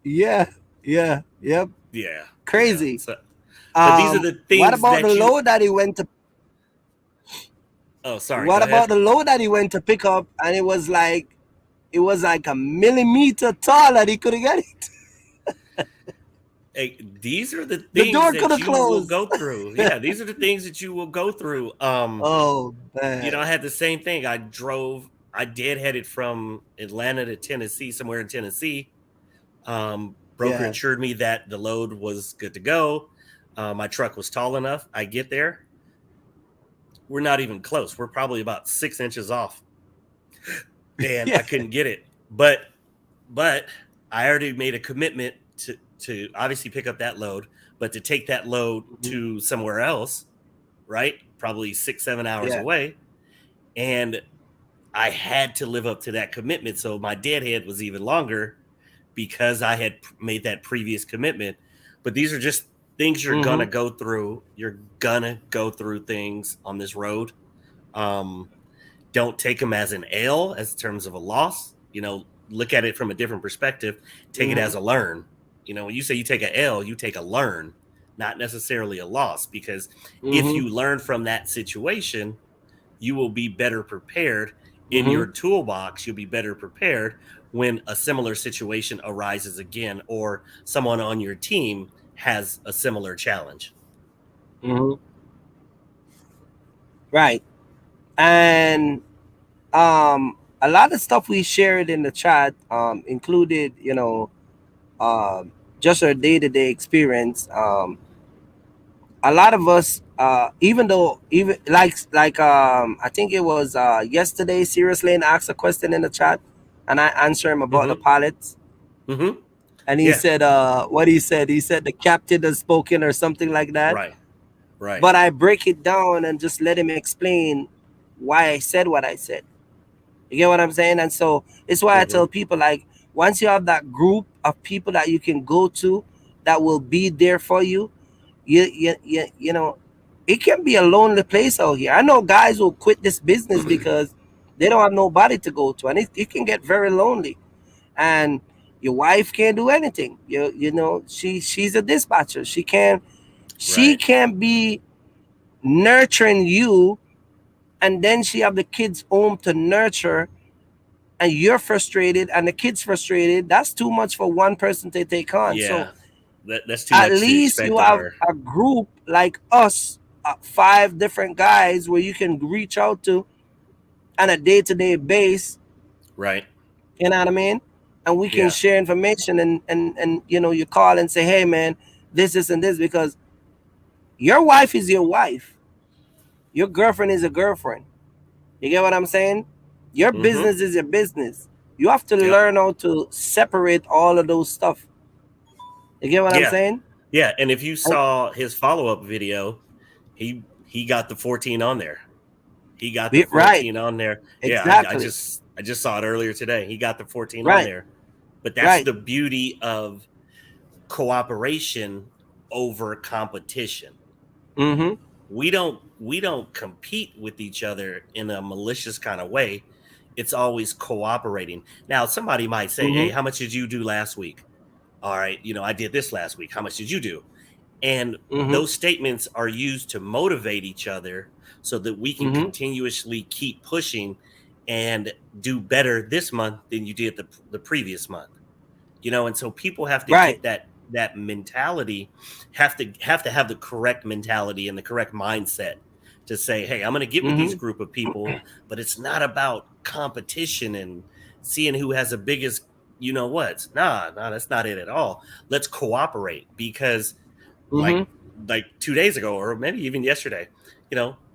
Yeah, yeah, yep. Yeah. Yeah. Crazy. But these are the What things about the that you load that he went to? Oh, sorry, What go about ahead. the load that he went to pick up, and it was like a millimeter tall, and he couldn't get it. Hey, these are the The things door could that have you will closed. go through. Yeah, these are the things that you will go through. Oh man. I had the same thing. I did headed from Atlanta to Tennessee, somewhere in Tennessee. Broker Yeah. assured me that the load was good to go. My truck was tall enough. I get there. We're not even close. We're probably about 6 inches off. And Yeah. I couldn't get it. But I already made a commitment to obviously pick up that load, but to take that load Mhm. to somewhere else, right? Probably 6, 7 hours Yeah. away. And I had to live up to that commitment. So my deadhead was even longer because I had made that previous commitment. But these are just things you're gonna Hmm. go through. You're gonna go through things on this road. Um, don't take them as an L, as terms of a loss. Look at it from a different perspective. Take it Hmm. as a learn. When you say you take a L, you take a learn, not necessarily a loss. Because if Hmm. you learn from that situation, you will be better prepared in Hmm. your toolbox. You'll be better prepared when a similar situation arises again, or someone on your team has a similar challenge. Hmm. Right. And a lot of stuff we shared in the chat included, um, just our day-to-day experience. A lot of us, even though even I think it was yesterday, Serious Lane asked a question in the chat, and I answered him about the Mm-hmm. pilots, Mm-hmm. and he Yeah. said, what he said the captain has spoken or something like that. Right. Right. But I break it down and just let him explain why I said what I said. You get what I'm saying? And so it's why I Mm-hmm. tell people, like, once you have that group of people that you can go to that will be there for you, you know, it can be a lonely place out here. I know guys will quit this business because they don't have nobody to go to, and it can get very lonely. And your wife can't do anything. You know, she's a dispatcher. She Right. can't be nurturing you, and then she have the kids home to nurture, and you're frustrated and the kids frustrated. That's too much for one person to take on. So Yeah. That's too at much to least you expect of have her. a group like us, five different guys where you can reach out to on a day-to-day base. Right. You know what I mean? And we can Yeah. share information, and you know, you call and say, hey man, this and this, because your wife is your wife, your girlfriend is a girlfriend. You get what I'm saying? Your Mm-hmm. business is your business. You have to Yep. learn how to separate all of those stuff. You get what I'm Yeah. saying? Yeah. And if you And, saw his follow-up video, he got the 14 on there. He got the right, 14 on there. Yeah, exactly. I just saw it earlier today. He got the 14 on Right, there. But that's right. the beauty of cooperation over competition. Mm-hmm. We don't compete with each other in a malicious kind of way. It's always cooperating. Now, somebody might say, Mm-hmm. "Hey, how much did you do last week?" All right, I did this last week. How much did you do? And Mm-hmm. those statements are used to motivate each other so that we can Mm-hmm. continuously keep pushing and do better this month than you did the previous month. And so people have to Right. get that mentality, have to have the correct mentality and the correct mindset to say, hey, I'm going to get with these Mm-hmm. group of people, but it's not about competition and seeing who has the biggest, what. Nah, that's not it at all. Let's cooperate, because like Mm-hmm. like 2 days ago, or maybe even yesterday,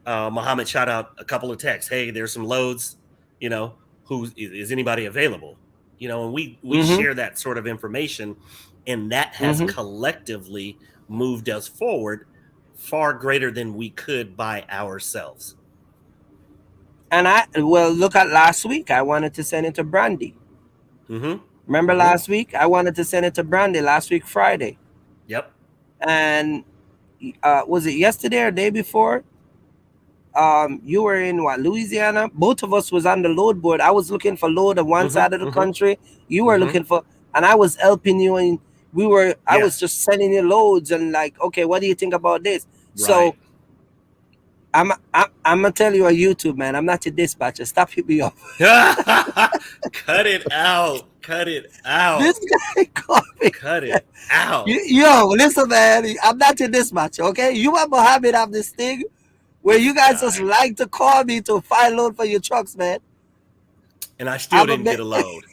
Muhammad shot out a couple of texts. Hey, there's some loads. You know, who is anybody available? And we Mm-hmm. share that sort of information, and that has Mm-hmm. collectively moved us forward far greater than we could by ourselves. And well, look at last week. I wanted to send it to Brandy. Mm-hmm. Remember Mm-hmm. last week? I wanted to send it to Brandy last week, Friday. Yep. And was it yesterday or day before? You were in what, Louisiana? Both of us was on the load board. I was looking for load on one Mm-hmm. side of the Mm-hmm. country. You were Mm-hmm. looking for, and I was helping you, and I was Yes. just sending you loads and like, okay, what do you think about this? Right. So I'm gonna tell you on YouTube, man. I'm not your dispatcher. Stop hitting me up. Cut it out. Cut it This out. guy called me. Cut it out. Yo, listen, man. I'm not your dispatcher, okay? You and Mohammed have this thing where This you guys just guy. like to call me to find load for your trucks, man. And I still I'm a didn't bit. get a load.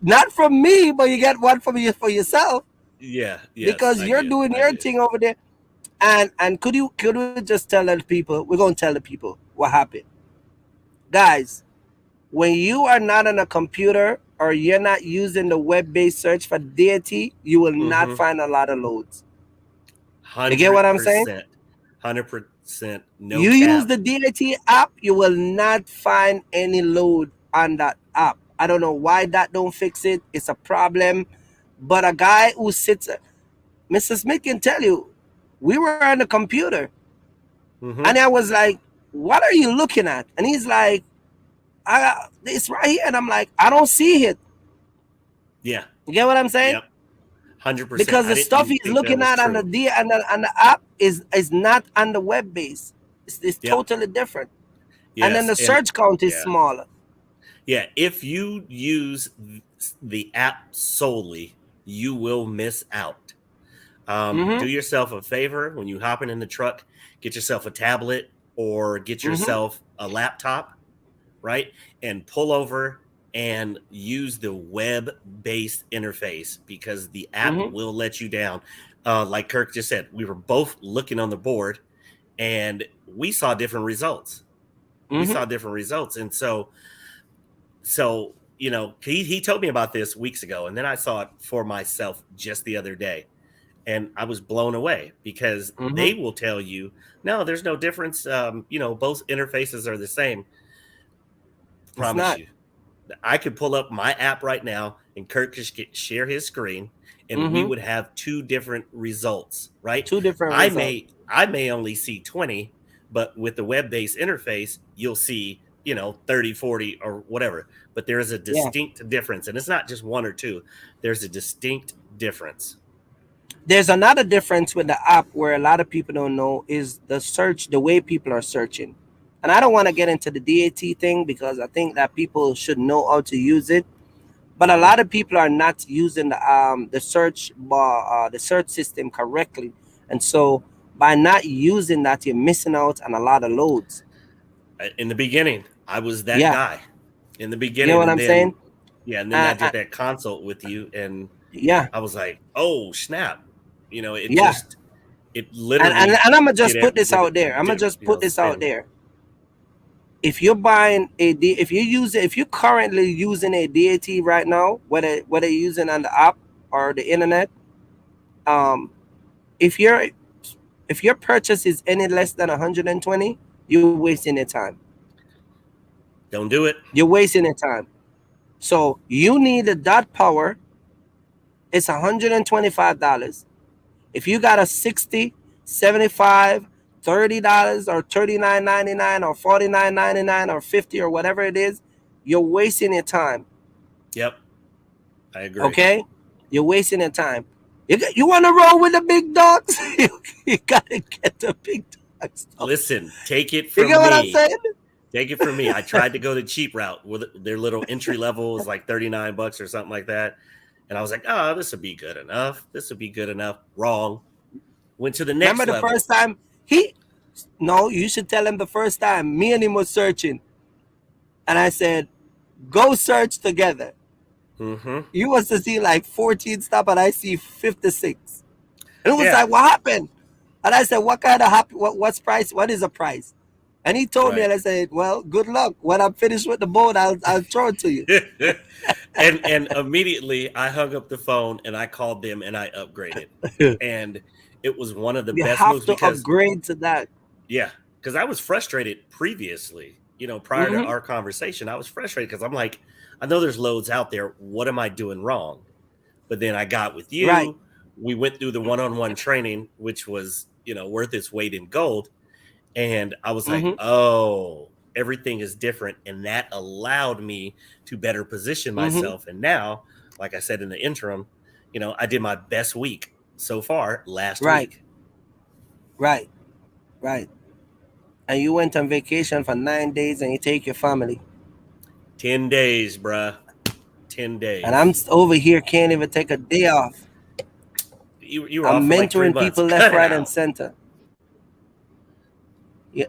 Not from me, but you get one from you for yourself Yeah, yes, because I you're did. doing I your did. thing over there. And could we just tell the people? We're gonna tell the people what happened, guys. When you are not on a computer or you're not using the web-based search for deity, you will not Mm-hmm. find a lot of loads. You get what Hundred I'm saying? percent. 100%. No You use cap. the DIT app, you will not find any load on that app. I don't know why that don't fix it. It's a problem. But a guy who sits, Mr. Smith can tell you, we were on the computer, and Mm-hmm. I was like, "What are you looking at?" And he's like, "It's right here." And I'm like, "I don't see it." Yeah. You get what I'm saying? Yep. 100%. Because I the didn't stuff even he's think that looking was at on the true. D and the app is not on the web base. It's Yep. totally different. And then Yes. the And search count is yeah. smaller. Yeah. If you use the app solely, you will miss out. Mm-hmm. Do yourself a favor when you hopping in the truck, get yourself a tablet or get Mm-hmm. yourself a laptop, right? And pull over and use the web based interface, because the app Mm-hmm. will let you down. Like Kirk just said, we were both looking on the board and we saw different results. We Mm-hmm. saw different results. And so, he told me about this weeks ago, and then I saw it for myself just the other day. And I was blown away because Mm-hmm. they will tell you, no, there's no difference. Both interfaces are the same. It's Promise not. you. I could pull up my app right now and Kurt could share his screen and we Mm-hmm. would have two different results, right? Two different I results. may I may only see 20, but with the web-based interface, you'll see, 30, 40 or whatever. But there is a Yeah. distinct difference and it's not just one or two. There's a distinct difference. There's another difference with the app where a lot of people don't know is the search, the way people are searching. And I don't want to get into the DAT thing because I think that people should know how to use it. But a Mhm. lot of people are not using the search bar, the search system correctly, and so by not using that, you're missing out on a lot of loads. In the beginning, I was that Yeah, guy in the you know beginning what and I'm saying? then yeah, and then I Uh, did that consult with you and yeah, I was like, "Oh, snap." It yeah. just it And literally I'm gonna did just put this out there. I'm gonna did just put this out spin. there. If you're buying if you use it, if you're currently using a DAT right now, whether you're using on the app or the internet, um, if your purchase is any less than 120, you're wasting your time. Don't do it. You're wasting your time. So you need a dot power. It's $125. If you got a 60, 75, $30 or $39.99 or $49.99 or 50 or whatever it is, you're wasting your time. Yep, I agree. Okay? You're wasting your time. You want to roll with the big dogs? You gotta get the big dogs. Listen, take it You get from what I'm me. saying? Take it from me. I tried to go the cheap route with their little entry level was like $39 or something like that. And I was like, oh, this would be good enough. This would be good enough. Wrong. Went to the Remember next the level. first time he? No, you should tell him the first time. Me and him was searching, and I said, "Go search together." Mm-hmm. You was to see like 14 stuff, and I see 56. And it was Yeah. like, "What happened?" And I said, "What kind of happy? What's price? What is the price?" And he told me, Right. and I said, "Well, good luck. When I'm finished with the boat, I'll throw it to you." and immediately I hung up the phone and I called them and I upgraded. And it was one of the You best have moves to because upgrade to that. yeah, because I was frustrated previously, prior to Mm-hmm. our conversation. I was frustrated because I'm like, I know there's loads out there. What am I doing wrong? But then I got with Right. you. We went through the one-on-one training, which was, worth its weight in gold. And I was like, Mm-hmm. oh, everything is different. And that allowed me to better position Mm-hmm. myself. And now, like I said in the interim, I did my best week so far last Right. week. Right. Right. And you went on vacation for 9 days, and you take your family. 10 days, bruh. 10 And I'm days. over here can't even take a day off. You were off I'm for like 3 months. mentoring people left, Cut it right, and out. center. Yeah,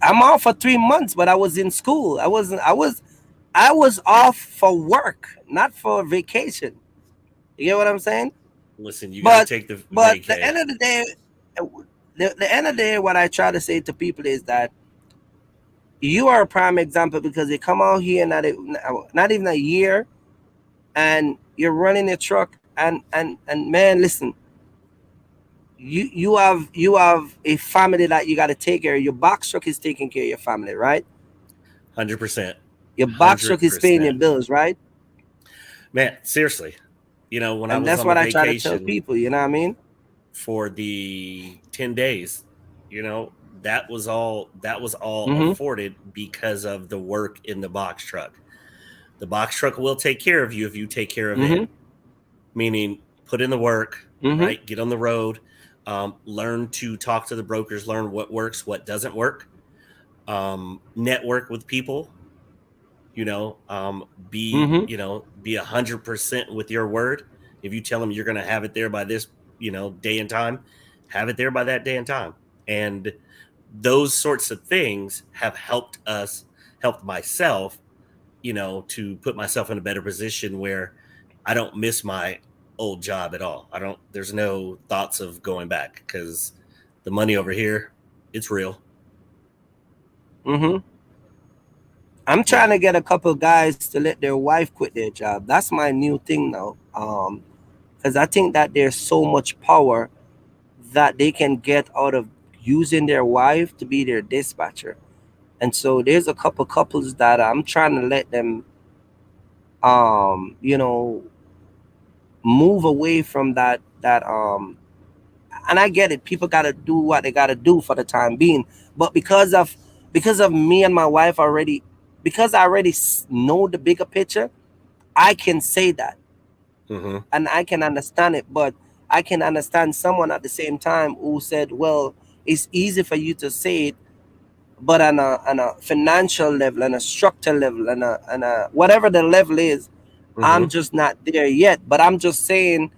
I'm off for 3 months, but I was in school. I was off for work, not for vacation. You get what I'm saying? Listen, you got to But take the but the vacay. end of the day, the end of the day, what I try to say to people is that you are a prime example because you come out here not even a year, and you're running a truck, and man, listen, you have a family that you got to take care of. Your box truck is taking care of your family, right? 100%. Your box truck is paying your 100%. bills, right? Man, seriously, when I And was that's on the what I try to tell vacation people. You know what I mean? for the 10 days, that was all Mm-hmm. afforded because of the work in the box truck. The box truck will take care of you if you take care of it, Mm-hmm. meaning put in the work, Mm-hmm. right? Get on the road, learn to talk to the brokers, learn what works, what doesn't work, network with people, Mm-hmm. be 100% with your word. If you tell them you're going to have it there by this, day and time, have it there by that day and time. And those sorts of things have helped myself, to put myself in a better position where I don't miss my old job at all. There's no thoughts of going back because the money over here, it's real. Mm-hmm. I'm Yeah. trying to get a couple guys to let their wife quit their job. That's my new thing now. because I think that there's so much power that they can get out of using their wife to be their dispatcher. And so there's a couple couples that I'm trying to let them, you know, move away from that. And I get it. People got to do what they got to do for the time being. But because of me and my wife already, because I already know the bigger picture, I can say that Mm-hmm. and I can understand it. But I can understand someone at the same time who said, "Well, it's easy for you to say it, but on a financial level, and a structural level, and a whatever the level is, I'm Mm-hmm. just not there yet." But I'm just saying,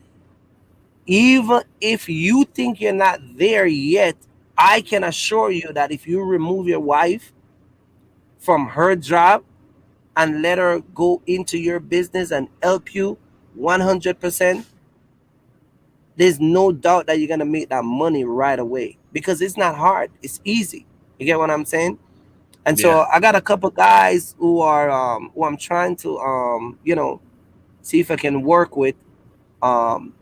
even if you think you're not there yet, I can assure you that if you remove your wife from her job and let her go into your business and help you 100%, there's no doubt that you're going to make that money right away, because it's not hard, it's easy. You get what I'm saying? And Yeah. so I got a couple guys who I'm trying to see if I can work with, um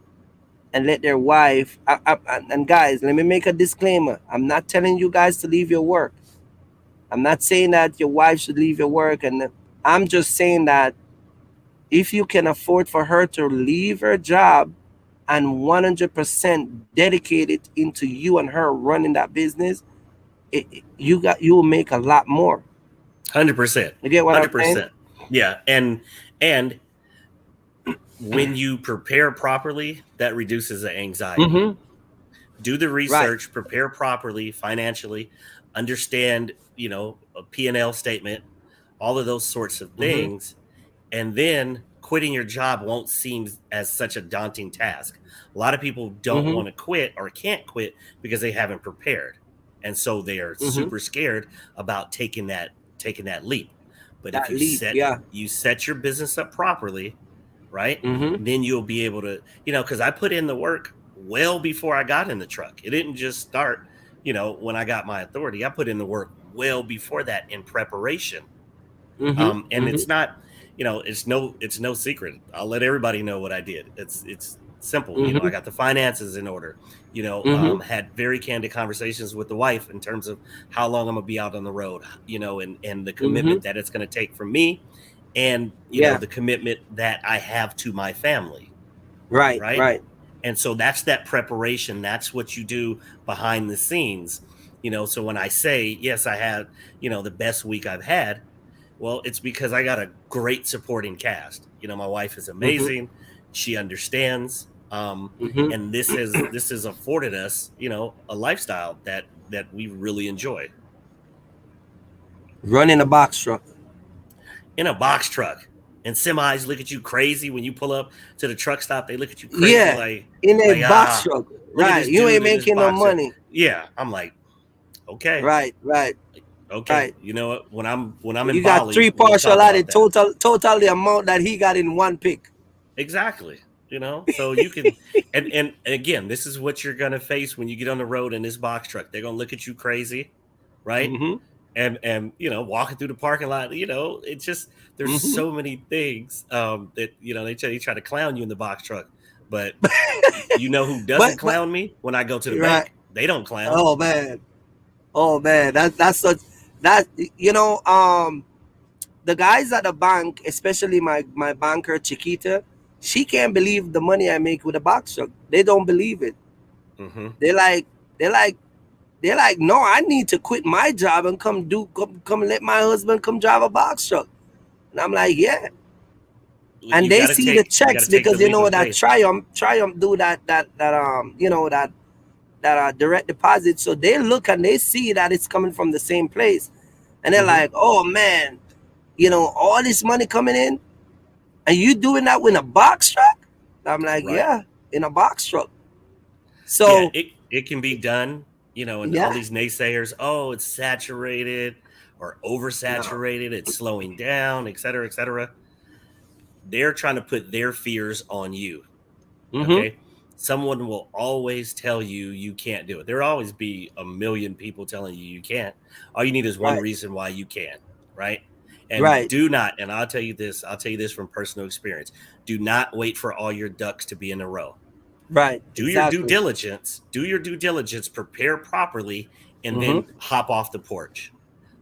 and let their wife. And guys, let me make a disclaimer. I'm not telling you guys to leave your work. I'm not saying that your wife should leave your work, and I'm just saying that if you can afford for her to leave her job and 100% dedicate it into you and her running that business, you will make a lot more. 100%. You get what I'm saying? 100%. Yeah. And when you prepare properly, that reduces the anxiety. Mm-hmm. Do the Right. research, prepare properly financially, understand, a P&L statement, all of those sorts of Mm-hmm. things, and then quitting your job won't seem as such a daunting task. A lot of people don't Mm-hmm. want to quit or can't quit because they haven't prepared. And so they are Mm-hmm. super scared about taking that leap. But if That leap, yeah. you set your business up properly, right? Mm-hmm. Then you'll be able to, because I put in the work well before I got in the truck. It didn't just start, when I got my authority. I put in the work well before that in preparation. Mm-hmm. And Mm-hmm. it's no secret. I'll let everybody know what I did. It's simple. I Mm-hmm. got the finances in order. Mm-hmm. Had very candid conversations with the wife in terms of how long I'm gonna be out on the road. And the Mm-hmm. commitment that it's gonna take from me, and Yeah. the commitment that I have to my family, Right. right? Right. And so that's that preparation. That's what you do behind the scenes. So when I say yes, I had the best week I've had, well, it's because I got a great supporting cast. My wife is Mm-hmm. amazing. She understands. Mm-hmm. And this has afforded us, a lifestyle that we really enjoy. Running a box truck. In a box truck. And semis look at you crazy when you pull up to the truck stop. They look at you crazy Yeah. In a like box truck. look at Right. this You ain't dude in this making no box truck. money. Yeah, I'm like, okay, Right. Right. okay. Right. You know what? When I'm in You got Bali, three we'll partial talk at it, about that. total the amount that he got in one pick. Exactly. So you can, and again, this is what you're gonna face when you get on the road in this box truck. They're gonna look at you crazy, right? Mm-hmm. And walking through the parking lot, it's just there's Mm-hmm. so many things that they try to clown you in the box truck, but you know who but doesn't but clown me when I go to the right. bank? They don't clown. Oh man. Oh man. That's such that you know the guys at the bank, especially my banker Chiquita, she can't believe the money I make with a box truck. They don't believe it. Hmm. They like they like they're like, no, I need to quit my job and come let my husband come drive a box truck. And I'm like, yeah. And You they got to see the take you got checks to take the because you leap know of that faith. Triumph do that direct deposit. So they look and they see that it's coming from the same place. And they're Hmm. like, oh man, all this money coming in and you doing that with a box truck? I'm like, Right. yeah, in a box truck. Yeah, So it can be done, and all yeah, these naysayers, oh, it's saturated or no. oversaturated, it's slowing down, et cetera, et cetera. They're trying to put their fears on you. Mm-hmm. Okay. Someone will always tell you you can't do it. There'll always be a million people telling you you can't. All you need is one Right. reason why you can, right? And Right. do not, and I'll tell you this from personal experience. Do not wait for all your ducks to be in a row. Right. Do your due Exactly. diligence, prepare properly, and Mm-hmm. then hop off the porch.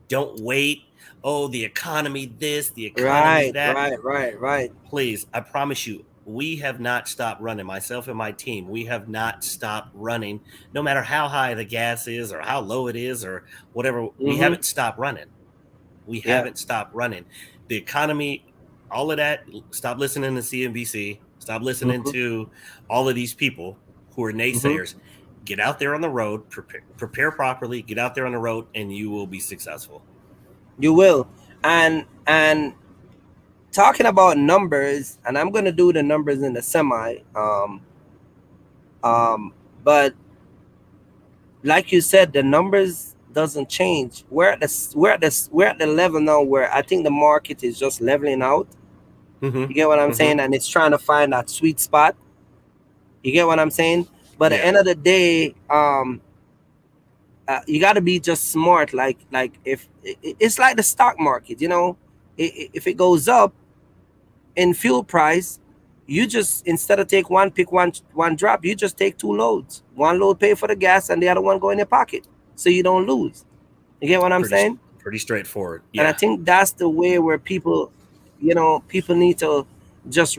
Don't wait. Oh, the economy this, the economy Right. that. Right. Right. Right. Please, I promise you, we have not stopped running. Myself and my team, we have not stopped running. No matter how high the gas is or how low it is or whatever, we Mm-hmm. haven't stopped running. We Yeah. haven't stopped running. The economy, all of that, stop listening to CNBC. Stop listening Mm-hmm. to all of these people who are Mm-hmm. naysayers. Get out there on the road, prepare properly, get out there on the road, and you will be successful. You will. And talking about numbers, and I'm gonna do the numbers in the semi. Um, but like you said, the numbers doesn't change. We're at the level now where I think the market is just leveling out. Mm-hmm. You get what I'm Mm-hmm. saying? And it's trying to find that sweet spot. You get what I'm saying? But at the Yeah. end of the day, you got to be just smart. Like if it's like the stock market, if it goes up in fuel price, you just instead of take one pick one drop, you just take two loads. One load pay for the gas, and the other one go in your pocket, so you don't lose. You get what I'm Pretty saying? pretty straightforward. And I Yeah. think that's the way where people need to just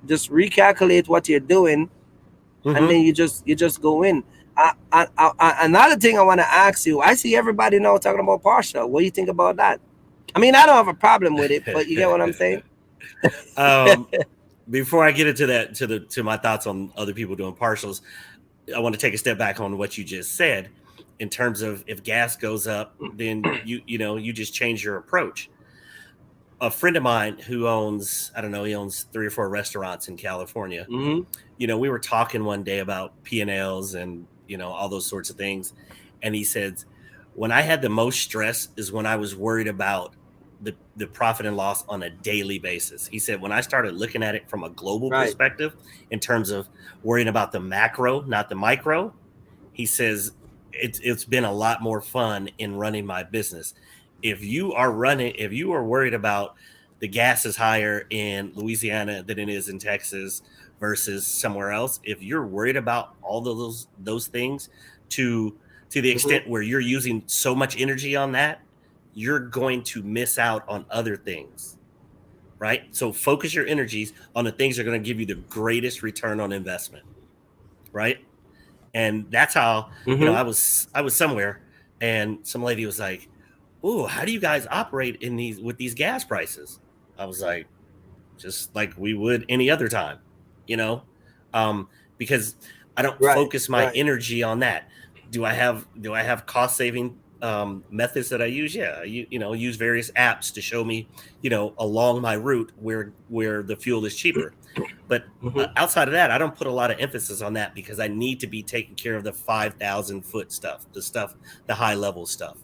just recalculate what you're doing, and Mm-hmm. then you just go in. Another thing I want to ask you, I see everybody now talking about partial. What do you think about that? I mean, I don't have a problem with it, but you get what I'm saying? um, before I get into that, to my thoughts on other people doing partials, I want to take a step back on what you just said in terms of if gas goes up, then you just change your approach. A friend of mine who owns, I don't know, he owns 3 or 4 restaurants in California. Mm-hmm. We were talking one day about P&Ls and all those sorts of things, and he said, when I had the most stress is when I was worried about the profit and loss on a daily basis. He said when I started looking at it from a global Right. perspective in terms of worrying about the macro, not the micro, he says it's been a lot more fun in running my business. If you are worried about the gas is higher in Louisiana than it is in Texas versus somewhere else, if you're worried about all those things to the Mm-hmm. extent where you're using so much energy on that, you're going to miss out on other things, right? So focus your energies on the things that are going to give you the greatest return on investment, right? And that's how Mm-hmm. I was somewhere, and some lady was like, "Oh, how do you guys operate in these with these gas prices?" I was like, "Just like we would any other time, you know, um, because I don't Right. focus my Right. energy on that. Do I have cost saving methods that I use? Yeah, use various apps to show me along my route where the fuel is cheaper. But Mm-hmm. outside of that, I don't put a lot of emphasis on that because I need to be taking care of the 5,000 foot stuff, the high level stuff,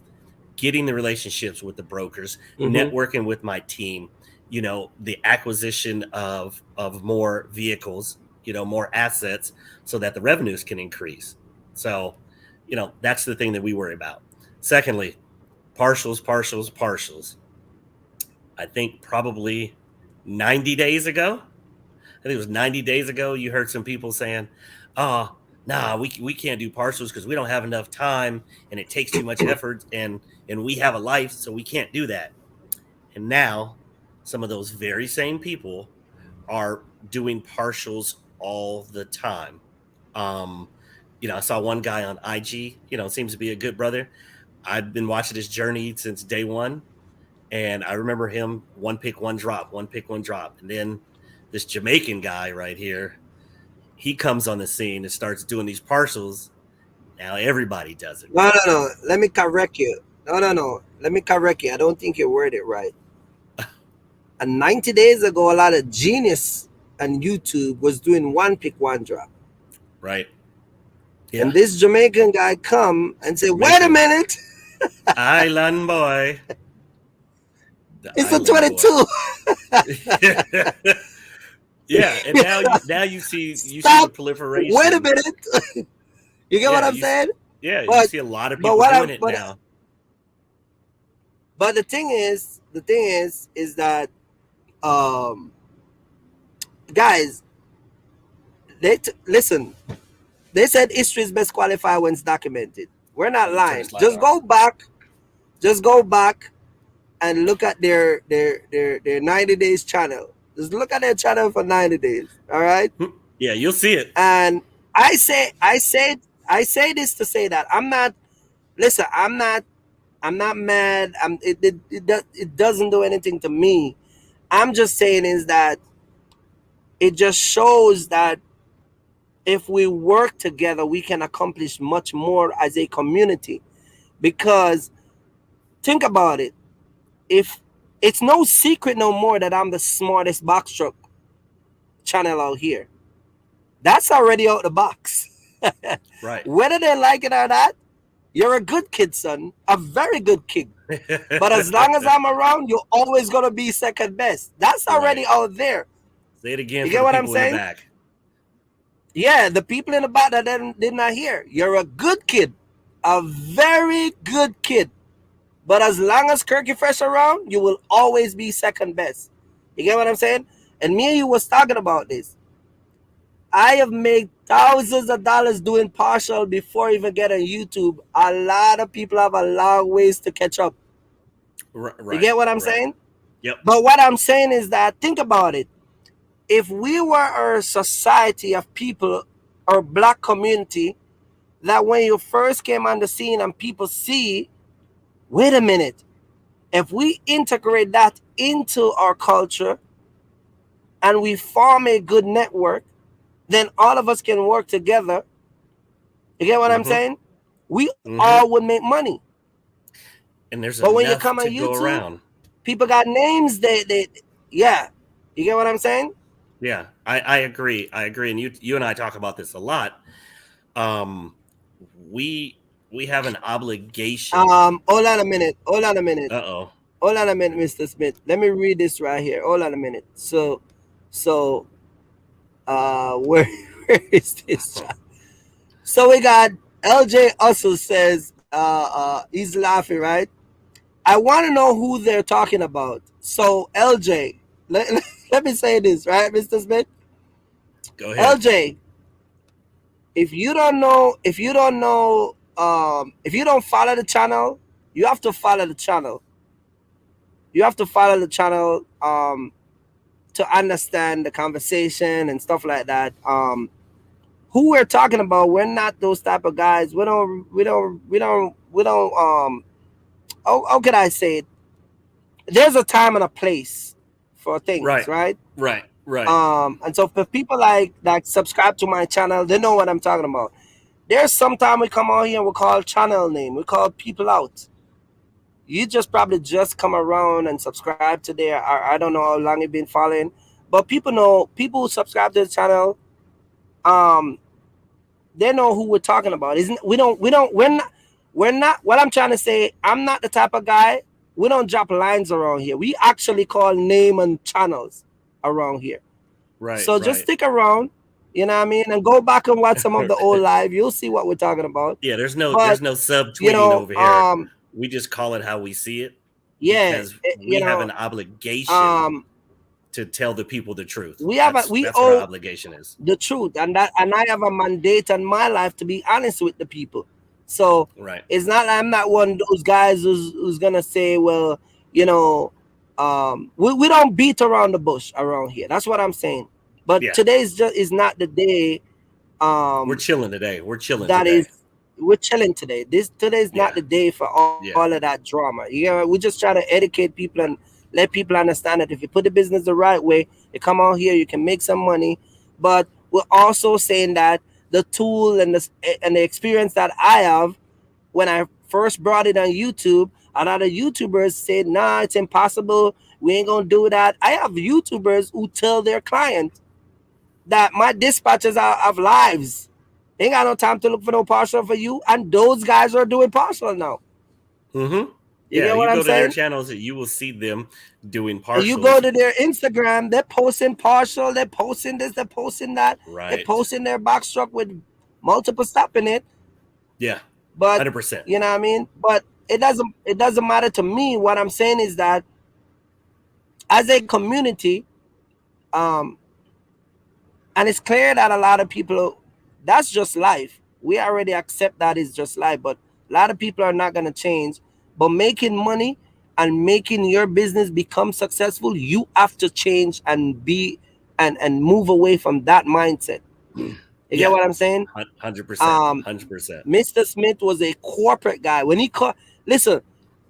getting the relationships with the brokers, Mm-hmm. networking with my team, the acquisition of more vehicles, more assets so that the revenues can increase. So, that's the thing that we worry about. Secondly, partials. I think probably 90 days ago, I think it was 90 days ago, you heard some people saying, "Oh, nah, we can't do partials because we don't have enough time and it takes too much effort and we have a life, so we can't do that." And now some of those very same people are doing partials all the time. Um, I saw one guy on IG, seems to be a good brother. I've been watching his journey since day one. And I remember him one pick, one drop, one pick, one drop. And then this Jamaican guy right here, he comes on the scene and starts doing these partials. Now everybody does it. No, no, no. Let me correct you. No, no, no. Let me correct you. I don't think you worded it right. And 90 days ago, a lot of genius on YouTube was doing one pick, one drop. Right. And Yeah. this Jamaican guy come and say, "Wait a Jamaican. minute, Island boy. The it's a island boy. 22." Yeah. And now you see the Stop. Wait a proliferation. minute. You get what Yeah. I'm saying? You But see a lot of but people what I doing it but now. But the thing is that um, guys, listen. They said history is best qualified when it's documented. We're not Let me turn lying. this light on. Just go back and look at their 90 days channel. Just look at their channel for 90 days. All right. Yeah, you'll see it. And I say this to say that I'm not. Listen, I'm not mad. It doesn't do anything to me. I'm just saying is that it just shows that if we work together, we can accomplish much more as a community. Because think about it. If it's no secret no more that I'm the smartest box truck channel out here. That's already out the box. Right. Whether they like it or not, you're a good kid, son. A very good kid. But as long as I'm around, you're always gonna be second best. That's already Right. out there. Say it again You for get the what I'm people in the saying? back. Yeah, the people in the back that did not hear. You're a good kid. A very good kid. But as long as Kirky Fresh around, you will always be second best. You get what I'm saying? And me and you was talking about this. I have made thousands of dollars doing partial before even getting YouTube. A lot of people have a long ways to catch up. You Right. get what I'm Right. saying? Yep. But what I'm saying is that think about it. If we were a society of people or black community that when you first came on the scene and people see, wait a minute, if we integrate that into our culture and we form a good network, then all of us can work together. You get what I'm Mm-hmm. saying? We all Mm-hmm. would make money. And there's But when you enough come on to go YouTube, around. people got names. Yeah. You get what I'm saying? Yeah, I agree. I agree. And you and I talk about this a lot. Um, we have an obligation. Hold on a minute. Hold on a minute. Uh-oh. Hold on a minute, Mr. Smith. Let me read this right here. Hold on a minute. So, where where is this? So we got LJ also says, he's laughing, right? I want to know who they're talking about. So LJ, let me say this, right, Mr. Smith? Go ahead. LJ, if you don't follow the channel, you have to follow the channel. You have to follow the channel to understand the conversation and stuff like that. Who we're talking about, we're not those type of guys. We don't. How can I say it? There's a time and a place for things, Right. right? Right. Right. And so for people like subscribe to my channel, they know what I'm talking about. There's sometime we come out here and we call channel name, we call people out. You just probably just come around and subscribe to there. I don't know how long you've been following, but people who subscribe to the channel, um, they know who we're talking about. Isn't we're not what I'm trying to say, I'm not the type of guy, we don't drop lines around here. We actually call name and channels around here. Right. So just Right. stick around, you know what I mean, and go back and watch some of the old live. You'll see what we're talking about. Yeah, But there's no you subtweeting know, over here. We just call it how we see it yeah, because you we have know, an obligation um, to tell the people the truth. we That's what our owe obligation is. the truth, and I have a mandate in my life to be honest with the people. So Right. it's not, I'm not one of those guys who's gonna say, well, you know, we don't beat around the bush around here. That's what I'm saying. But Yeah. today's just is not the day. We're Um, chilling today. We're chilling that today. is, we're chilling today. Today's not Yeah. the day for all Yeah. of that drama. You know, we just try to educate people and let people understand that if you put the business the right way, you come out here, you can make some money. But we're also saying that the tool and the experience that I have when I first brought it on YouTube, a lot of YouTubers said, "Nah, it's impossible. We ain't gonna do that." I have YouTubers who tell their clients that my dispatchers have lives. They ain't got no time to look for no partial for you. And those guys are doing partial now. Mm-hmm. You Yeah. get what You I'm go to their saying? channels, you will see them doing And you go partials. to their Instagram, they're posting partial, they're posting this, they're posting that, they're Right. posting their box truck with multiple stuff in it. Yeah. But 100%. you know what I mean? But it doesn't matter to me. What I'm saying is that as a community, um, and it's clear that a lot of people, that's just life. We already accept that is just life, but a lot of people are not going to change. But making money and making your business become successful, you have to change and be and move away from that mindset. You get Yeah, what I'm saying? 100%, um 100%. Mr. Smith was a corporate guy. When he called, listen,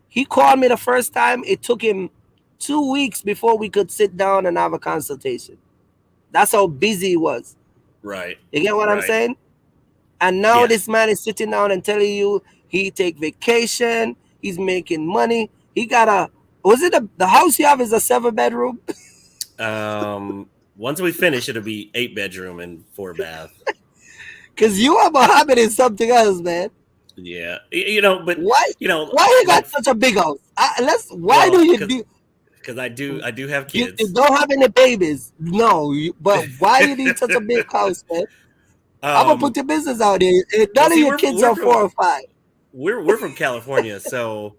he called me the first time. It took him 2 weeks before we could sit down and have a consultation. That's how busy he was. Right, You get what I'm right. saying? And now Yeah. this man is sitting down and telling you he take vacation, he's making money. He got a, was it the house you have is a 7 bedroom? Once we finish, it'll be 8 bedroom and 4 bath. Cause you have a habit in something else, man. Yeah, you know, but Why you know, why you got like, such a big house? Let's why well, do you because do I do have you kids. don't have any babies? No, but why you need such a big house, man? I'm gonna put um, your business out there. well, None of see, your we're kids we're are from 4 or 5. we're from California, so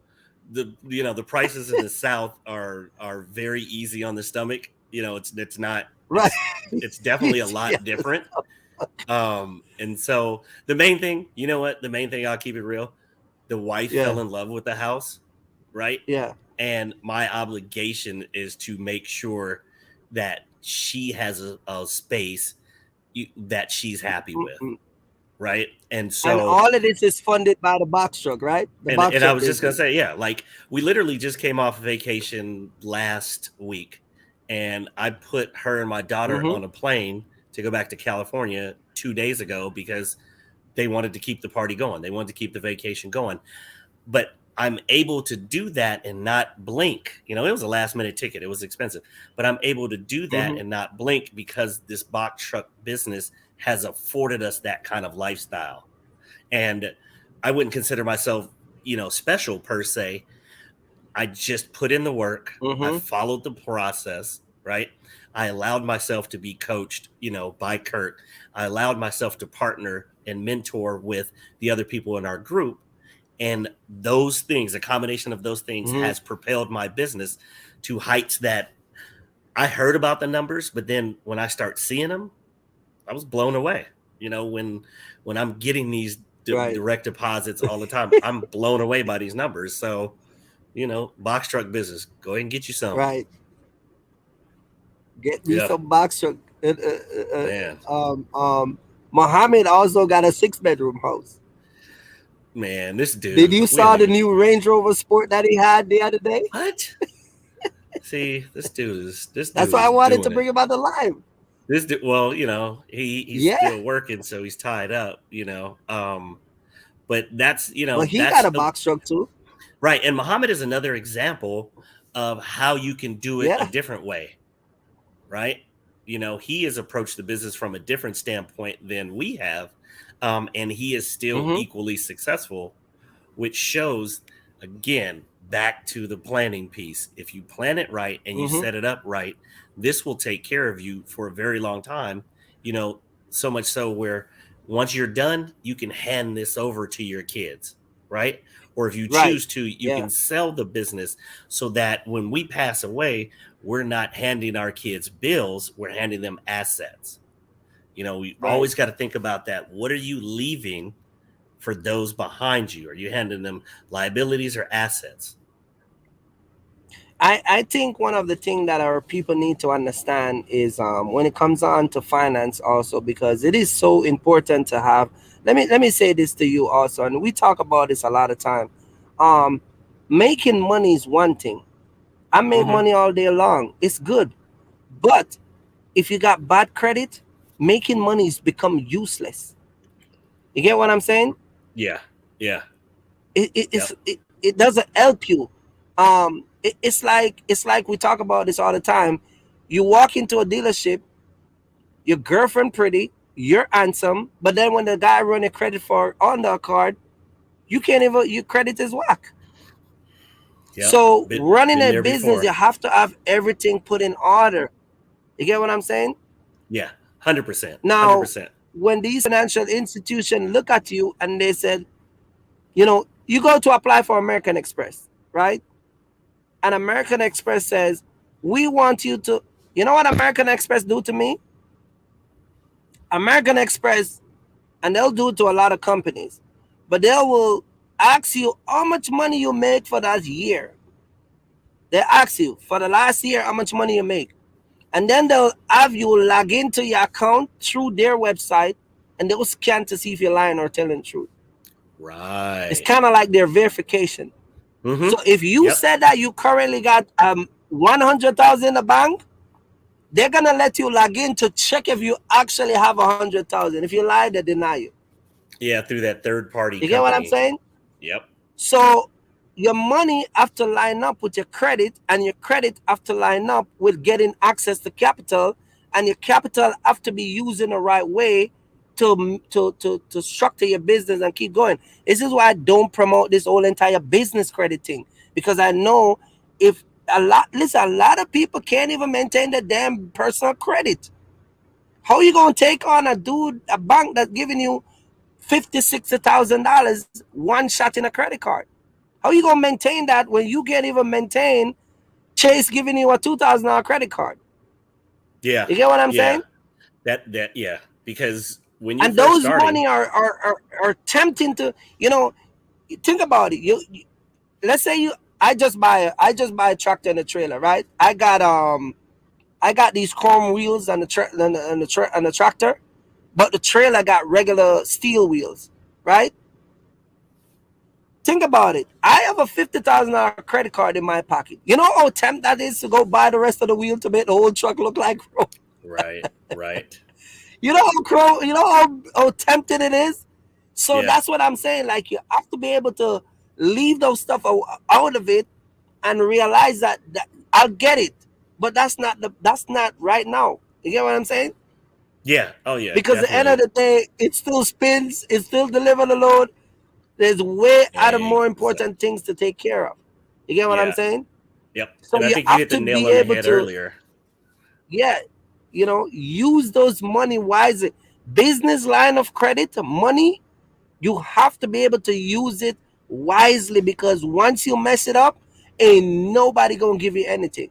the prices in the South are very easy on the stomach. It's not Right? it's definitely a lot Yes. different. And so the main thing, you know what, the main thing, I'll keep it real. The wife Yeah. fell in love with the house, right? Yeah. And my obligation is to make sure that she has a space that she's happy with, Mm-mm. right? And And so, all of this is funded by the box truck, right? The box and I truck was just gonna business. say, yeah, like, we literally just came off vacation last week, and I put her and my daughter Mm-hmm. on a plane to go back to California 2 days ago because they wanted to keep the party going. They wanted to keep the vacation going. But I'm able to do that and not blink. It was a last minute ticket. It was expensive, but I'm able to do that Mm-hmm. and not blink because this box truck business has afforded us that kind of lifestyle. And I wouldn't consider myself, special per se. I just put in the work. I Mm-hmm. followed the process, right? I allowed myself to be coached, by Kurt. I allowed myself to partner and mentor with the other people in our group. And those things, a combination of those things, Mm-hmm. has propelled my business to heights that I heard about the numbers, but then when I start seeing them, I was blown away. When I'm getting these Right. direct deposits all the time, I'm blown away by these numbers. So, box truck business, go ahead and get you some. Right. Get me Yeah, some box truck. man, Muhammad also got a 6 bedroom house. man, this Did dude, you we don't saw the even, new Range Rover Sport that he had the other day? what? See, this That's dude why I is wanted to doing bring it. him out the live. This dude, well, he's Yeah, still working, so he's tied up. But but he got that's a box truck too. right. And Muhammad is another example of how you can do it a Yeah. different way, right? He has approached the business from a different standpoint than we have, and he is still Mm-hmm. equally successful, which shows, again, back to the planning piece. If you plan it right and you Mm-hmm. set it up right, this will take care of you for a very long time. You know, so much so where once you're done, you can hand this over to your kids, right? Or if you Right. choose to, you Yeah. can sell the business so that when we pass away, we're not handing our kids bills, we're handing them assets. We Right. always got to think about that. What are you leaving for those behind you? Are you handing them liabilities or assets? I think one of the things that our people need to understand is when it comes on to finance also, because it is so important to have, let me say this to you also, and we talk about this a lot of time. um Making money is one thing. I make Mm-hmm. money all day long, it's good. But if you got bad credit, making money is become useless. You get what I'm saying? Yeah. Yeah. It's Yep. it doesn't help you. It's like we talk about this all the time. You walk into a dealership, your girlfriend pretty, you're handsome, but then when the guy run a credit for on the card, you can't even, your credit is whack. Yep. So running Been a there business, before. you have to have everything put in order. You get what I'm saying? Yeah. 100%. Now, 100%. when these financial institutions look at you and they said, you know, You go to apply for American Express, right? And American Express says, we want you to, you know what American Express do to me? American Express, and they'll do it to a lot of companies, but they will ask you how much money you make for that year. They ask you for the last year how much money you make. And then they'll have you log into your account through their website, and they'll scan to see if you're lying or telling the truth. It's Right. kind of like their verification. So Mm-hmm. if you Yep. said that you currently got 100,000 in the bank, they're gonna let you log in to check if you actually have 100,000. If you lie, they deny you. Yeah, through that third party You get what I'm company. saying? Yep. So your money have to line up with your credit, and your credit have to line up with getting access to capital, and your capital have to be used in the right way to structure your business and keep going. This is why I don't promote this whole entire business credit thing, because I know if a lot of people can't even maintain the damn personal credit. How you gonna take on a bank that's giving you 50, $60,000 one shot in a credit card? How you gonna maintain that when you can't even maintain Chase giving you a $2,000 credit card? Yeah. You get what I'm Yeah. saying? That yeah. Because when you're And first those starting, money are tempting to, think about it. Let's say I just buy a tractor and a trailer, right? I got these chrome wheels on the tractor, but the trailer got regular steel wheels, right? Think about it. I have a $50,000 credit card in my pocket. You know how tempting that is to go buy the rest of the wheel to make the whole truck look like chrome? right, right. You know how tempting it is. So Yeah. that's what I'm saying. Like, you have to be able to leave those stuff out of it and realize that I'll get it, but that's not right now. You get what I'm saying? Yeah. Oh yeah, Because at the end of definitely. the day, it still spins, it still delivers the load. There's way other more important Exactly. things to take care of. You get what I'm Yeah. saying? Yep. So And I you think you have hit the to nail be on the able head to, earlier. yeah, use those money wisely. Business line of credit, money, you have to be able to use it wisely, because once you mess it up, ain't nobody gonna give you anything.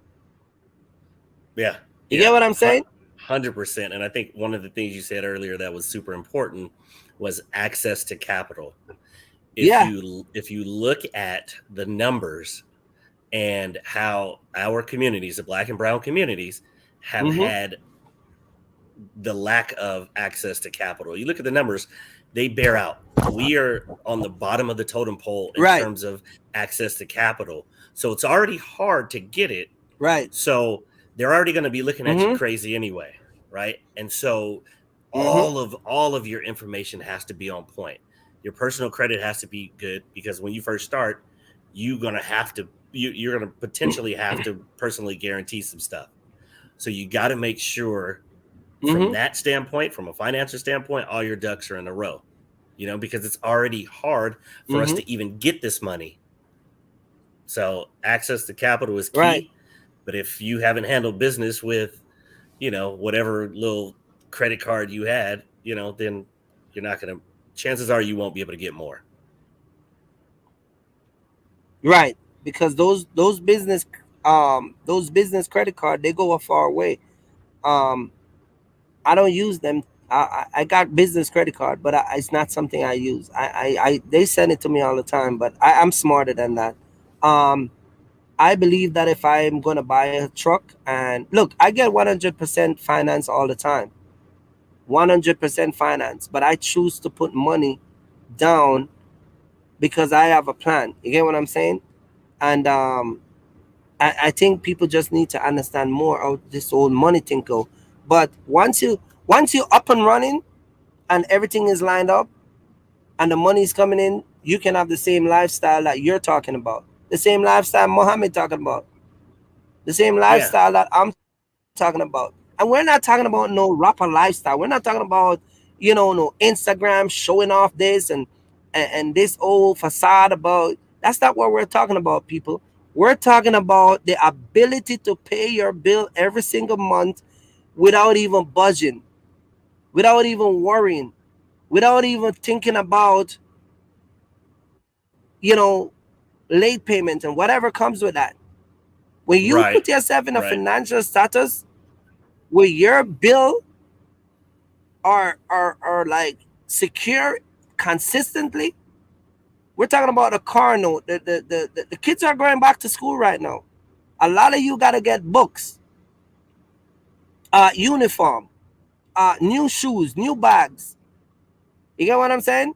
Yeah. You Yeah. get what I'm saying? 100%. And I think one of the things you said earlier that was super important was access to capital. Yeah. If you look at the numbers and how our communities, the black and brown communities, have Mm-hmm. had the lack of access to capital. You look at the numbers, they bear out. We are on the bottom of the totem pole in Right. terms of access to capital. So it's already hard to get it. Right. So they're already going to be looking at you Mm-hmm. crazy anyway, right? And so Mm-hmm. all of your information has to be on point. Your personal credit has to be good, because when you first start, you're going to potentially have to personally guarantee some stuff. So you got to make sure from Mm-hmm. that standpoint, from a financial standpoint, all your ducks are in a row, because it's already hard for us Mm-hmm. to even get this money. So access to capital is Right. key. But if you haven't handled business with, whatever little credit card you had, then you're not going to, chances are you won't be able to get more. Right. Because those business credit card, they go a far way. Um, I don't use them. I got business credit card, but it's not something I use. They send it to me all the time, but I'm smarter than that. Um, I believe that if I'm gonna buy a truck, and look, I get 100% finance all the time, 100% finance, but I choose to put money down because I have a plan. You get what I'm saying? And I think people just need to understand more of this whole money thing go. But once you up and running and everything is lined up and the money is coming in, you can have the same lifestyle that you're talking about, the same lifestyle Mohammed talking about, the same Yeah. lifestyle that I'm talking about. And we're not talking about no rapper lifestyle. We're not talking about, no Instagram showing off this and this old facade about. That's not what we're talking about, people. We're talking about the ability to pay your bill every single month without even budging, without even worrying, without even thinking about, you know, late payment and whatever comes with that. When you Right. put yourself in a Right. financial status where your bill are like secure consistently, we're talking about a car note. The kids are going back to school right now. A lot of you got to get books, uniform, new shoes, new bags. You get what I'm saying?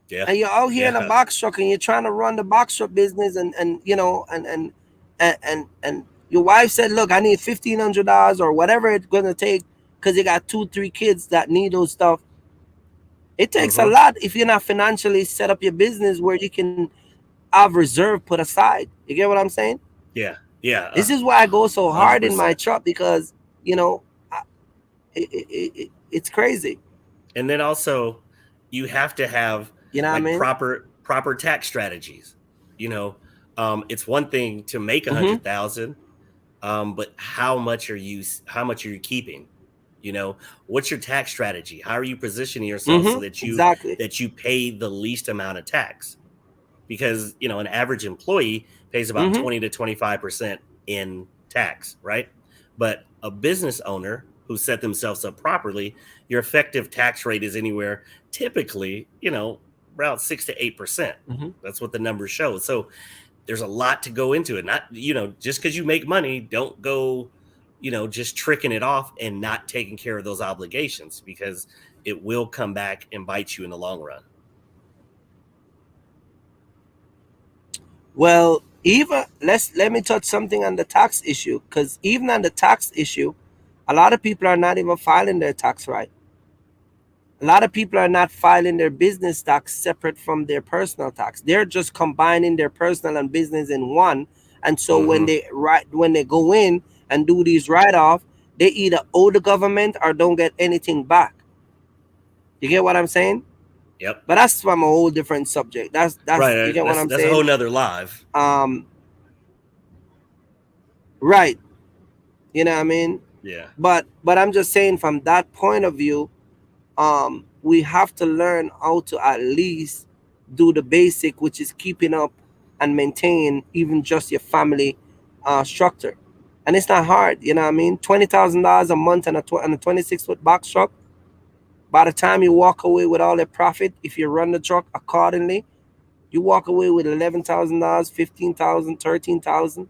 Yeah. And you're out here in a Yeah. box truck and you're trying to run the box truck business, and you know, and your wife said, look, I need $1,500 or whatever it's gonna take because you got 2 3 kids that need those stuff. It takes a Mm-hmm. lot if you're not financially set up your business where you can have reserve put aside. You get what I'm saying? Yeah. Yeah. This is why I go so hard in my 100%. truck, because you know, it's crazy. And then also, you have to have You know what I like mean? proper tax strategies. You know, it's one thing to make a Mm-hmm. 100,000, but how much are you keeping? You know, what's your tax strategy? How are you positioning yourself so Mm-hmm. that Exactly. you pay the least amount of tax? Because an average employee pays about Mm-hmm. 20 to 25% in tax, right? But a business owner who set themselves up properly, your effective tax rate is anywhere typically, around 6 to 8%. Mm-hmm. That's what the numbers show. So there's a lot to go into it. Not, just because you make money, don't go, just tricking it off and not taking care of those obligations, because it will come back and bite you in the long run. Well, even let me touch something on the tax issue, because even on the tax issue, a lot of people are not even filing their tax right. A lot of people are not filing their business tax separate from their personal tax. They're just combining their personal and business in one. And so Mm-hmm. when they go in and do these write off, they either owe the government or don't get anything back. You get what I'm saying? Yep. But that's from a whole different subject. That's Right. you get what I'm That's a saying? whole nother live. Um, right. You know what I mean? Yeah. But I'm just saying, from that point of view, we have to learn how to at least do the basic, which is keeping up and maintain even just your family structure. And it's not hard, you know what I mean? $20,000 a month on a 26-foot box truck. By the time you walk away with all the profit, if you run the truck accordingly, you walk away with $11,000, 15,000, 13,000.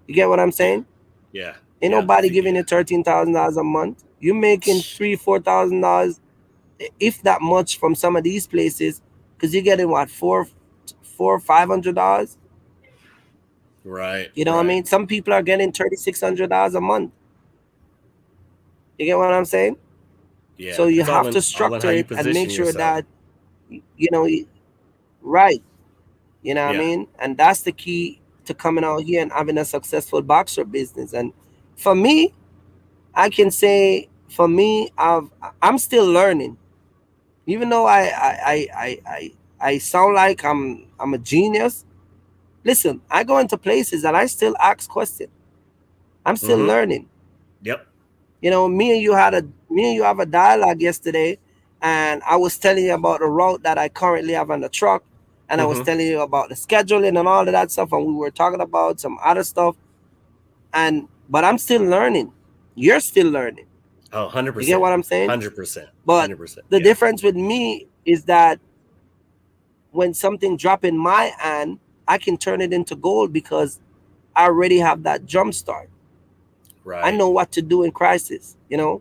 You get what I'm Yeah. saying? Yeah. Ain't Yeah. nobody giving Yeah. you $13,000 a month. You're making $3,000, $4,000, if that much, from some of these places, because you're getting what, $500. Right. You know what I Right. mean? Some people are getting $3,600 a month. You get what I'm saying? So Yeah. you It's have to all in structure how you it and make position sure yourself. that you know right. You know what I Yeah. mean? And that's the key to coming out here and having a successful boxer business. And for me, I can say, for me, I'm still learning. Even though I sound like I'm a genius. Listen, I go into places and I still ask questions. I'm still Mm-hmm. learning. Yep. You know, me and you have a dialogue yesterday, and I was telling you about the route that I currently have on the truck, and I was Mm-hmm. telling you about the scheduling and all of that stuff, and we were talking about some other stuff. And but I'm still learning. You're still learning. Oh, You get 100%. what I'm saying? 100%. But 100%. the Yeah. difference with me is that when something drop in my hand, I can turn it into gold because I already have that jump start. I Right. know what to do in crisis. You know,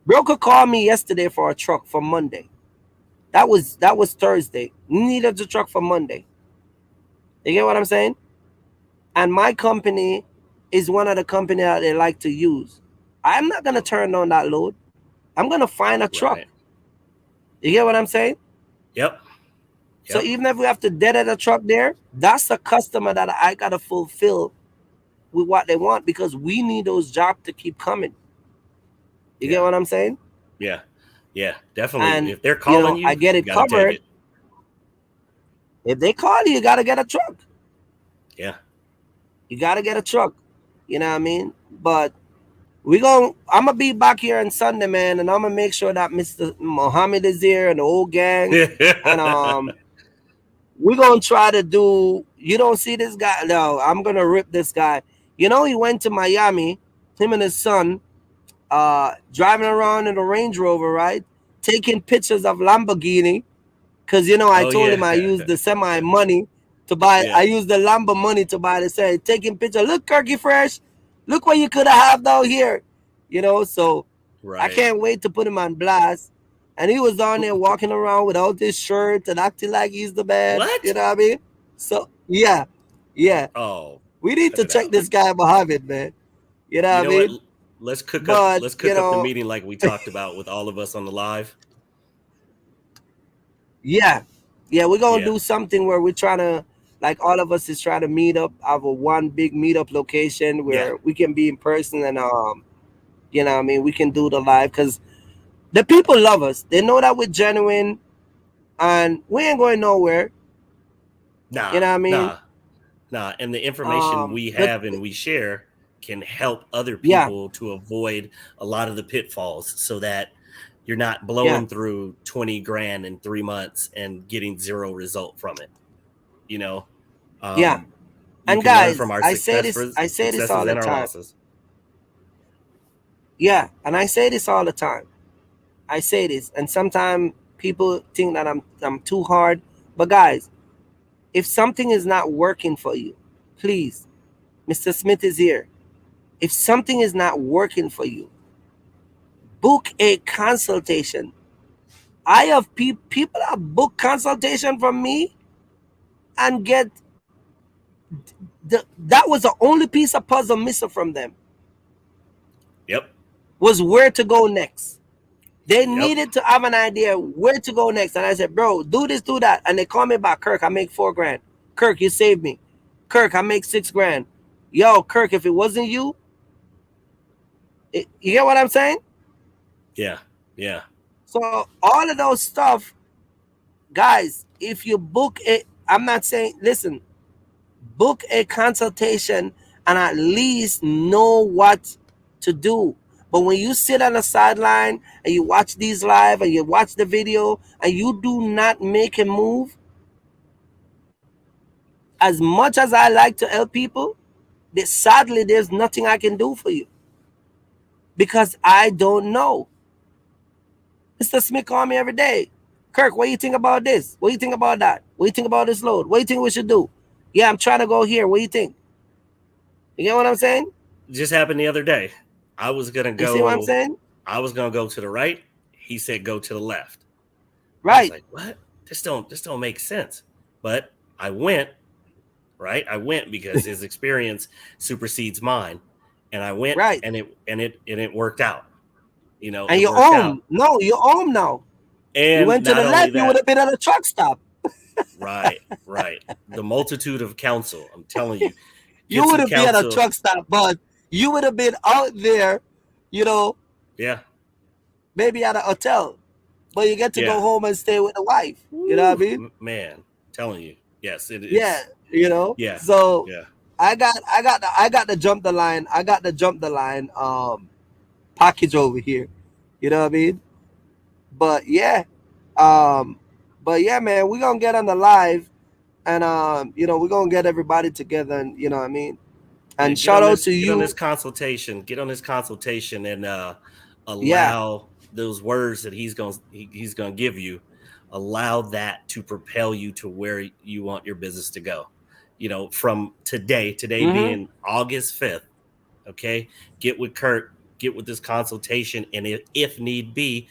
broker called me yesterday for a truck for Monday. That was Thursday. Needed the truck for Monday. You get what I'm saying? And my company is one of the company that they like to use. I'm not gonna turn down that load. I'm gonna find a truck. Right. You get what I'm saying? Yep. So Yep. even if we have to dead a truck there, that's a customer that I gotta fulfill with what they want, because we need those jobs to keep coming. You get Yeah. what I'm saying? Yeah. Yeah. Definitely. And If they're calling I you, get you it got to take covered. it. If they call you, you gotta get a truck. Yeah. You gotta get a truck. You know what I mean? But I'm gonna be back here on Sunday, man, and I'm gonna make sure that Mr. Muhammad is here and the whole gang, and we're gonna try to do. You don't see this guy? No, I'm gonna rip this guy. You know, he went to Miami, him and his son, driving around in a Range Rover, right? Taking pictures of Lamborghini. Cause you know, I Oh told him yeah, I used the semi money to buy. I yeah, used the Lambo money to buy the semi. Taking picture. Look, Kirky Fresh. Look what you could have down here. You know, so I right. can't wait to put him on blast. And he was on there walking around without his shirt and acting like he's the man. You What? know what I mean? So yeah, yeah. Oh, We need cut to it check out. this guy Mohammed, man. You know You what I know what? mean? But Let's you cook up the know, meeting like we talked about with all of us on the live. yeah, yeah, we're gonna Yeah, do something where we're trying to, like, all of us is trying to meet up, have a one big meetup location yeah, where we can be in person and you know what I mean, we can do the live because the people love us. They know that we're genuine and we ain't going nowhere. You nah, know what I mean? nah, nah. And the information we The have and we share can help other yeah, people to avoid a lot of the pitfalls, so that you're not yeah, blowing through 20 grand in 3 months and getting zero result from it. You know, yeah. um, you And can learn from guys, our I say this successes all the and our time. losses. Yeah, and I say this all the time. I say this, and sometimes people think that I'm too hard. But guys, if something is not working for you, please, Mr. Smith is here. If something is not working for you, book a consultation. I have people have booked consultation from me and get that was the only piece of puzzle missing from them Yep, was where to go next. They yep. needed to have an idea where to go next. And I said, bro, do this, do that. And they call me back, Kirk, I make 4 grand. Kirk, you saved me. Kirk, I make 6 grand. Yo, Kirk, if it wasn't you, you get what I'm saying? Yeah, yeah, So all of those stuff, guys, if you book it, I'm not saying, listen, book a consultation and at least know what to do. But when you sit on the sideline and you watch these live and you watch the video and you do not make a move, as much as I like to help people, sadly there's nothing I can do for you because I don't know. Mr. Smith call me every day. Kirk, what do you think about this? What do you think about that? What do you think about this load? What do you think we should do? Yeah, I'm trying to go here. What do you think? You get what I'm saying? just happened the other day. I was gonna You see what I'm go. saying? I was gonna go to the right. He said go to the left. I was Right, like, what? This don't make sense. But I went, right. I went because his experience supersedes mine, and I went, right. and it worked out. You know, And it you're worked out. home. No, you're home now. You And went to the not only left, you would that, have been at a truck stop. right, right. The multitude of counsel. I'm telling you, You get would some have been at a counsel. truck stop, but you would have been out there, you know, Yeah, maybe at a hotel. But you get to yeah. go home and stay with the wife. You know what I Woo, mean? man, telling you, yes, Yeah, it's you know. yeah, So yeah. I got to jump the line. I got the jump the line package over here. You know what I mean? But yeah. Um but yeah, man, we're gonna get on the live and you know, we're gonna get everybody together and you know what I mean? Yeah, And shout out to get on this you. consultation. Get on this consultation and Yeah. allow those words that he's gonna give you. Allow that to propel you to where you want your business to go. You know, from today Mm-hmm. being August 5th. Okay, get with Kurt, get with this consultation, and if need be,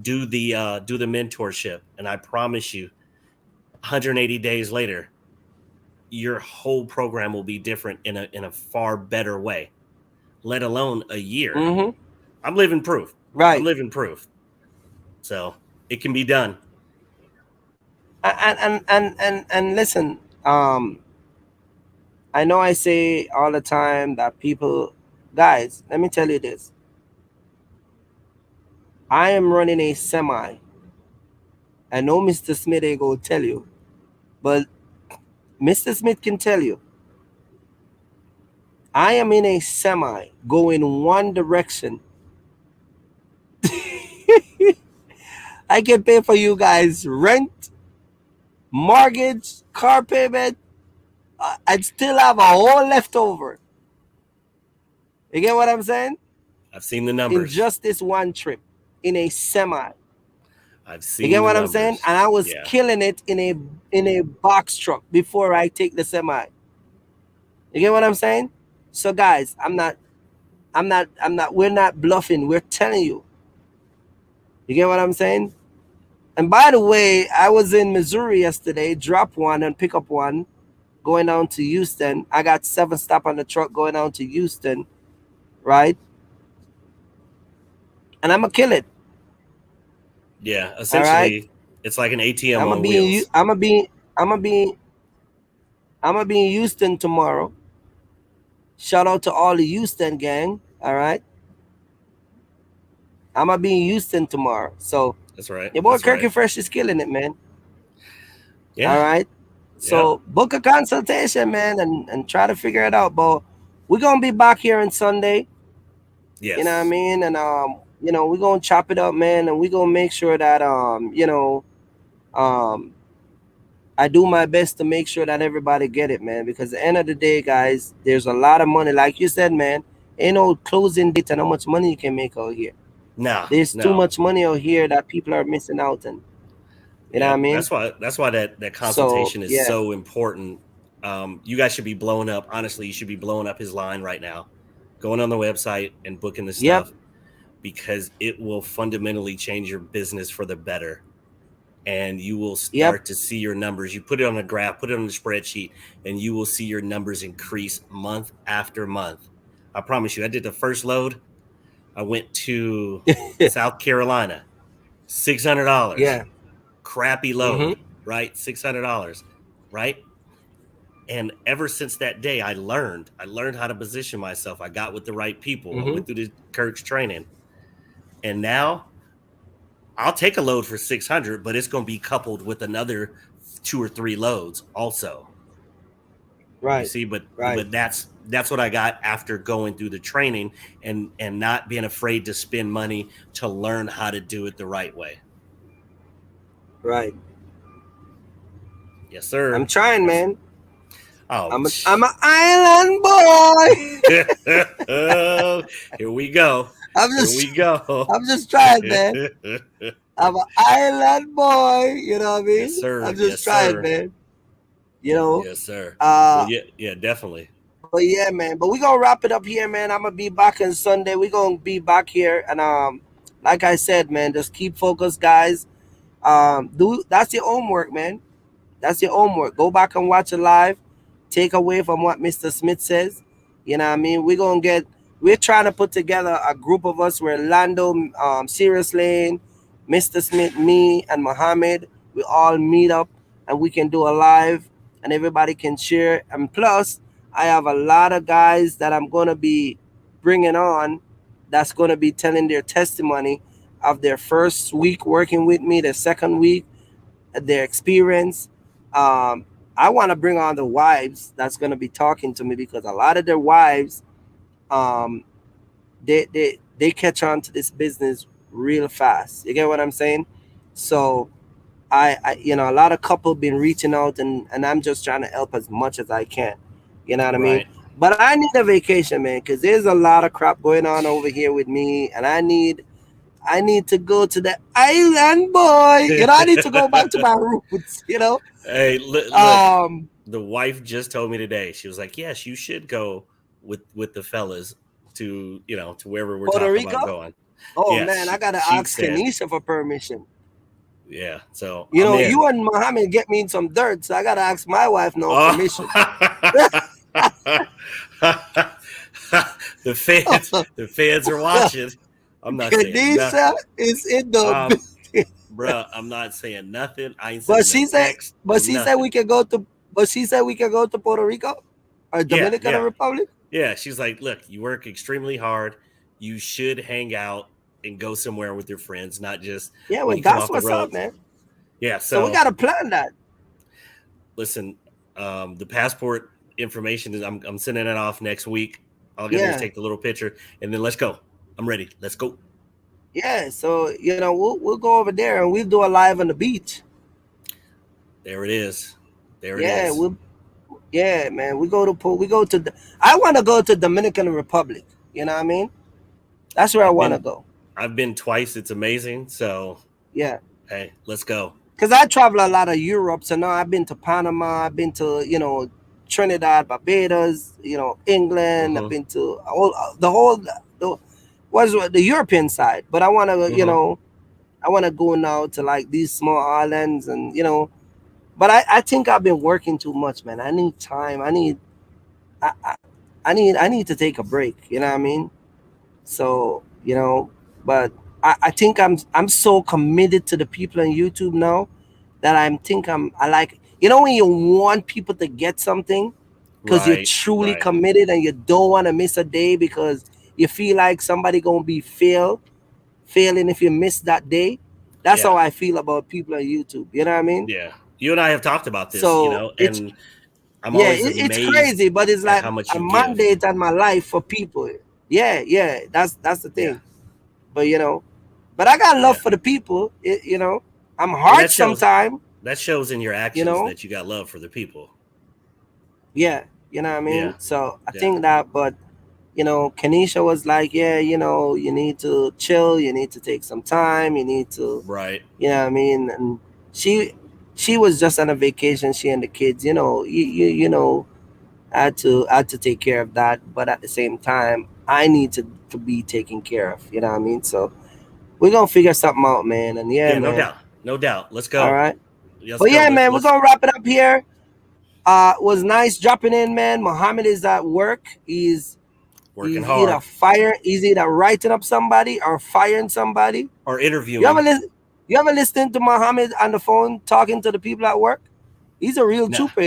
do the mentorship. And I promise you, 180 days later, your whole program will be different in a far better way, let alone a year. Mm-hmm. I'm living proof. I'm Right. living proof. So it can be done. And listen, I know I say all the time that people, guys, let me tell you this. I am running a semi. I know Mr. Smith ain't gonna tell you, but Mr. Smith can tell you. I am in a semi going one direction. I can pay for you guys rent, mortgage, car payment, I'd still have a whole leftover. You get what I'm saying? I've seen the In numbers. just this one trip, in a semi. I've You seen get the what I'm saying? numbers. And I was Yeah. killing it in a box truck before I take the semi. You get what I'm saying? So guys, we're not bluffing. We're telling you. You get what I'm saying? And by the way, I was in Missouri yesterday, drop one and pick up one, going down to Houston. I got 7 stop on the truck going down to Houston, right? And I'm gonna kill it. Yeah. All right. Essentially, it's like an ATM I'm gonna on be wheels. I'm gonna be I'm gonna be in Houston tomorrow. Shout out to all the Houston gang. All right. I'm gonna be in Houston tomorrow. So That's right. your boy That's Kirky right. Fresh is killing it, man. All Yeah. right. Yeah. So book a consultation, man, and try to figure it out. But we're gonna be back here on Sunday. You know what I Yes. mean? And we're gonna chop it up, man, and we're gonna make sure that um I do my best to make sure that everybody get it, man. Because at the end of the day, guys, there's a lot of money. Like you said, man, ain't no closing date and how much money you can make out here. No. There's too No. much money out here that people are missing out on. You know what I Yep. mean? That's why that So consultation is yeah. so important. You guys should be blowing up. Honestly, you should be blowing up his line right now, going on the website and booking the Yep. stuff because it will fundamentally change your business for the better. And you will Yep. start to see your numbers. You put it on a graph, put it on a spreadsheet, and you will see your numbers increase month after month. I promise you. I did the first load. I went to South Carolina, $600, Yeah. crappy Mm-hmm. load, right? $600, right? And ever since that day, I learned. I learned how to position myself. I got with the right people. I Mm-hmm. went through the Kirk's training, and now I'll take a load for 600, but it's going to be coupled with another 2 or 3 loads also. You Right. see, but Right. that's what I got after going through the training and not being afraid to spend money to learn how to do it the right way. Right. Yes, sir. I'm trying, Yes. man. Oh, I'm an island boy. here we go. I'm Here just we go. I'm just trying, man. I'm an island boy. You know what I Yes, mean? sir. I'm just Yes, trying, sir. man. You know. Yes, sir. Well, Uh yeah, yeah, definitely. but yeah, man. But we gonna wrap it up here, man. I'm gonna be back on Sunday. We gonna be back here and like I said, man, just keep focused, guys. Do that's your homework, man. That's your homework. Go back and watch it live. Take away from what Mr. Smith says. You know what I mean? We're trying to put together a group of us where Lando, Sirius Lane, Mr. Smith, me, and Muhammad, we all meet up and we can do a live and everybody can share. And plus, I have a lot of guys that I'm going to be bringing on that's going to be telling their testimony of their first week working with me, their second week, their experience. Um, I want to bring on the wives that's going to be talking to me because a lot of their wives, um, they catch on to this business real fast. You get what I'm saying? So a lot of couple been reaching out and I'm just trying to help as much as I can. You know what I mean? Right. But I need a vacation, man, because there's a lot of crap going on over here with me, and I need to go to the island, boy. I need to go back to my roots. Hey, look, Um, the wife just told me today. She was like, "Yes, you should go with the fellas to wherever we're Puerto talking Rico. about going." Oh Yeah, man, I gotta she ask said, Kenisha for permission. "Yeah." So I'm You in. and Muhammad get me in some dirt, so I gotta ask my wife no Oh. permission. The fans are watching. I'm not saying nothing. Kenisha is in the Um, building. bruh, I'm not saying nothing. I ain't but sending a she said, text. but she said we Nothing. can go to, but she said we can go to Puerto Rico or Yeah, Dominican yeah, Republic. yeah. She's like, look, you work extremely hard. You should hang out and go somewhere with your friends, not just Yeah, when well, you come that's off the what's up, road. man. Yeah. So we So gotta plan that. listen, the passport information is I'm sending it off next week. All I gotta do is Yeah, take the little picture and then let's go. I'm ready. Let's go. yeah. So we'll go over there and we'll do a live on the beach. There it is. There it Yeah, is. yeah, man. We go to I want to go to Dominican Republic. You know what I mean? That's where I I've want to been go. I've been twice. It's amazing. So Yeah. hey, let's go. Because I travel a lot of Europe, so now I've been to Panama, I've been to Trinidad, Barbados, England. I've Mm-hmm. been to the the European side, but I want to Mm-hmm. I want to go now to like these small islands, and but I think I've been working too much, man. I need time. I, I, I need to take a break. You know what I mean? So but I think I'm so committed to the people on YouTube now that I like when you want people to get something because you're Right. truly Right. committed and you don't want to miss a day because you feel like somebody gonna be failing if you miss that day. That's Yeah. how I feel about people on YouTube. You know what I mean? Yeah. You and I have talked about this, So it's and I'm yeah, always it's amazed crazy, but it's at like how much a you give. mandate on my life for people. Yeah, yeah, that's the Yeah. thing. But but I got love Yeah. for the people. I'm Well, hard sometimes. that shows in your You actions know, that you got love for the people. yeah, you know what I Yeah. mean. So I Yeah. think that, but Kanisha was like, yeah, you need to chill. You need to take some time. You need to, Right. what I mean. And she she was just on a vacation. She and the kids. I had to take care of that. But at the same time, I need to be taken care of. You know what I mean. So we're gonna figure something out, man. And yeah, Yeah. No man. doubt. No doubt. Let's All go. right. Let's But go. yeah, man, we're Let's gonna wrap it up here. Was nice dropping in, man. Muhammad is at work. working Either hard he's either writing up somebody or firing somebody. or You ever interviewing. listen you ever listen to Muhammad on the phone talking to the people at work? He's a real Nah. trooper,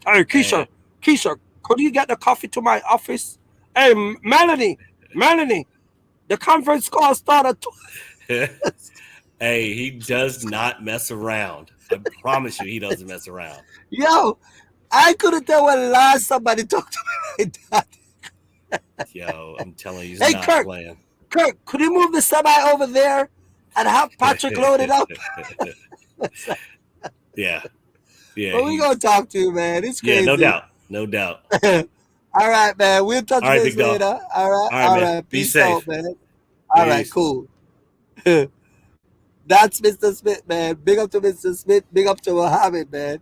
Hey And Keisha, could you get the coffee to my office? Hey Melanie, the conference call started. hey, he does not mess around. I promise you, he doesn't mess around. Yo, I couldn't tell when last somebody talked to me like that. Yo, I'm telling you, he's Hey not Kirk, playing. Could you move the semi over there and have Patrick loaded up? yeah, yeah, But we gonna he's talk to you, man. It's yeah, no crazy. doubt, no doubt. All right, man. We'll touch All right, base big dog. later. All right, All right, all man. right. Be Peace out, safe. man. All right, Peace. cool. That's Mr. Smith, man. Big up to Mr. Smith. Big up to Muhammad, man.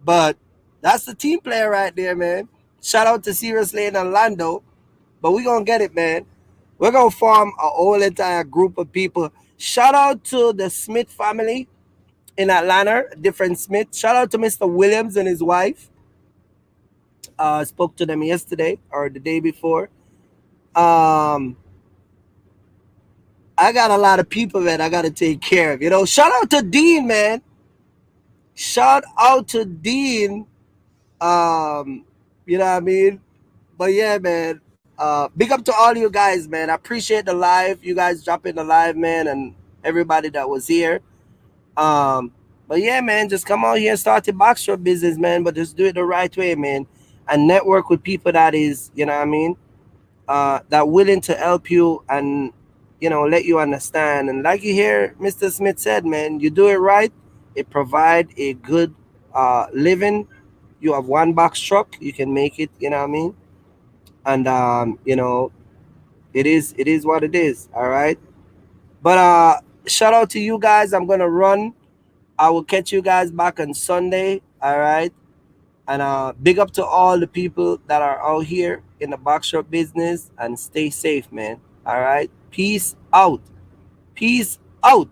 But that's the team player right there, man. Shout out to Seriously in Orlando. But we gonna get it, man. We're gonna form a whole entire group of people. Shout out to the Smith family in Atlanta, different Smith. Shout out to Mr. Williams and his wife. Spoke to them yesterday or the day before. Um, I got a lot of people that I gotta take care of. Shout out to Dean, man. Shout out to Dean. Um, you know what I mean? But yeah, man. Big up to all you guys, man. I appreciate the live. You guys dropping the live, man, and everybody that was here. Um, but yeah, man, just come out here and start your box shop business, man. But just do it the right way, man. And network with people that is, you know what I mean, that willing to help you and let you understand. And like you hear Mr. Smith said, man, you do it right, it provide a good living. You have one box truck, you can make it, you know what I mean? And it is what it is, all right? But shout out to you guys. I'm gonna run. I will catch you guys back on Sunday. All right. And big up to all the people that are out here in the box shop business and stay safe, man. All right. Peace out. Peace out.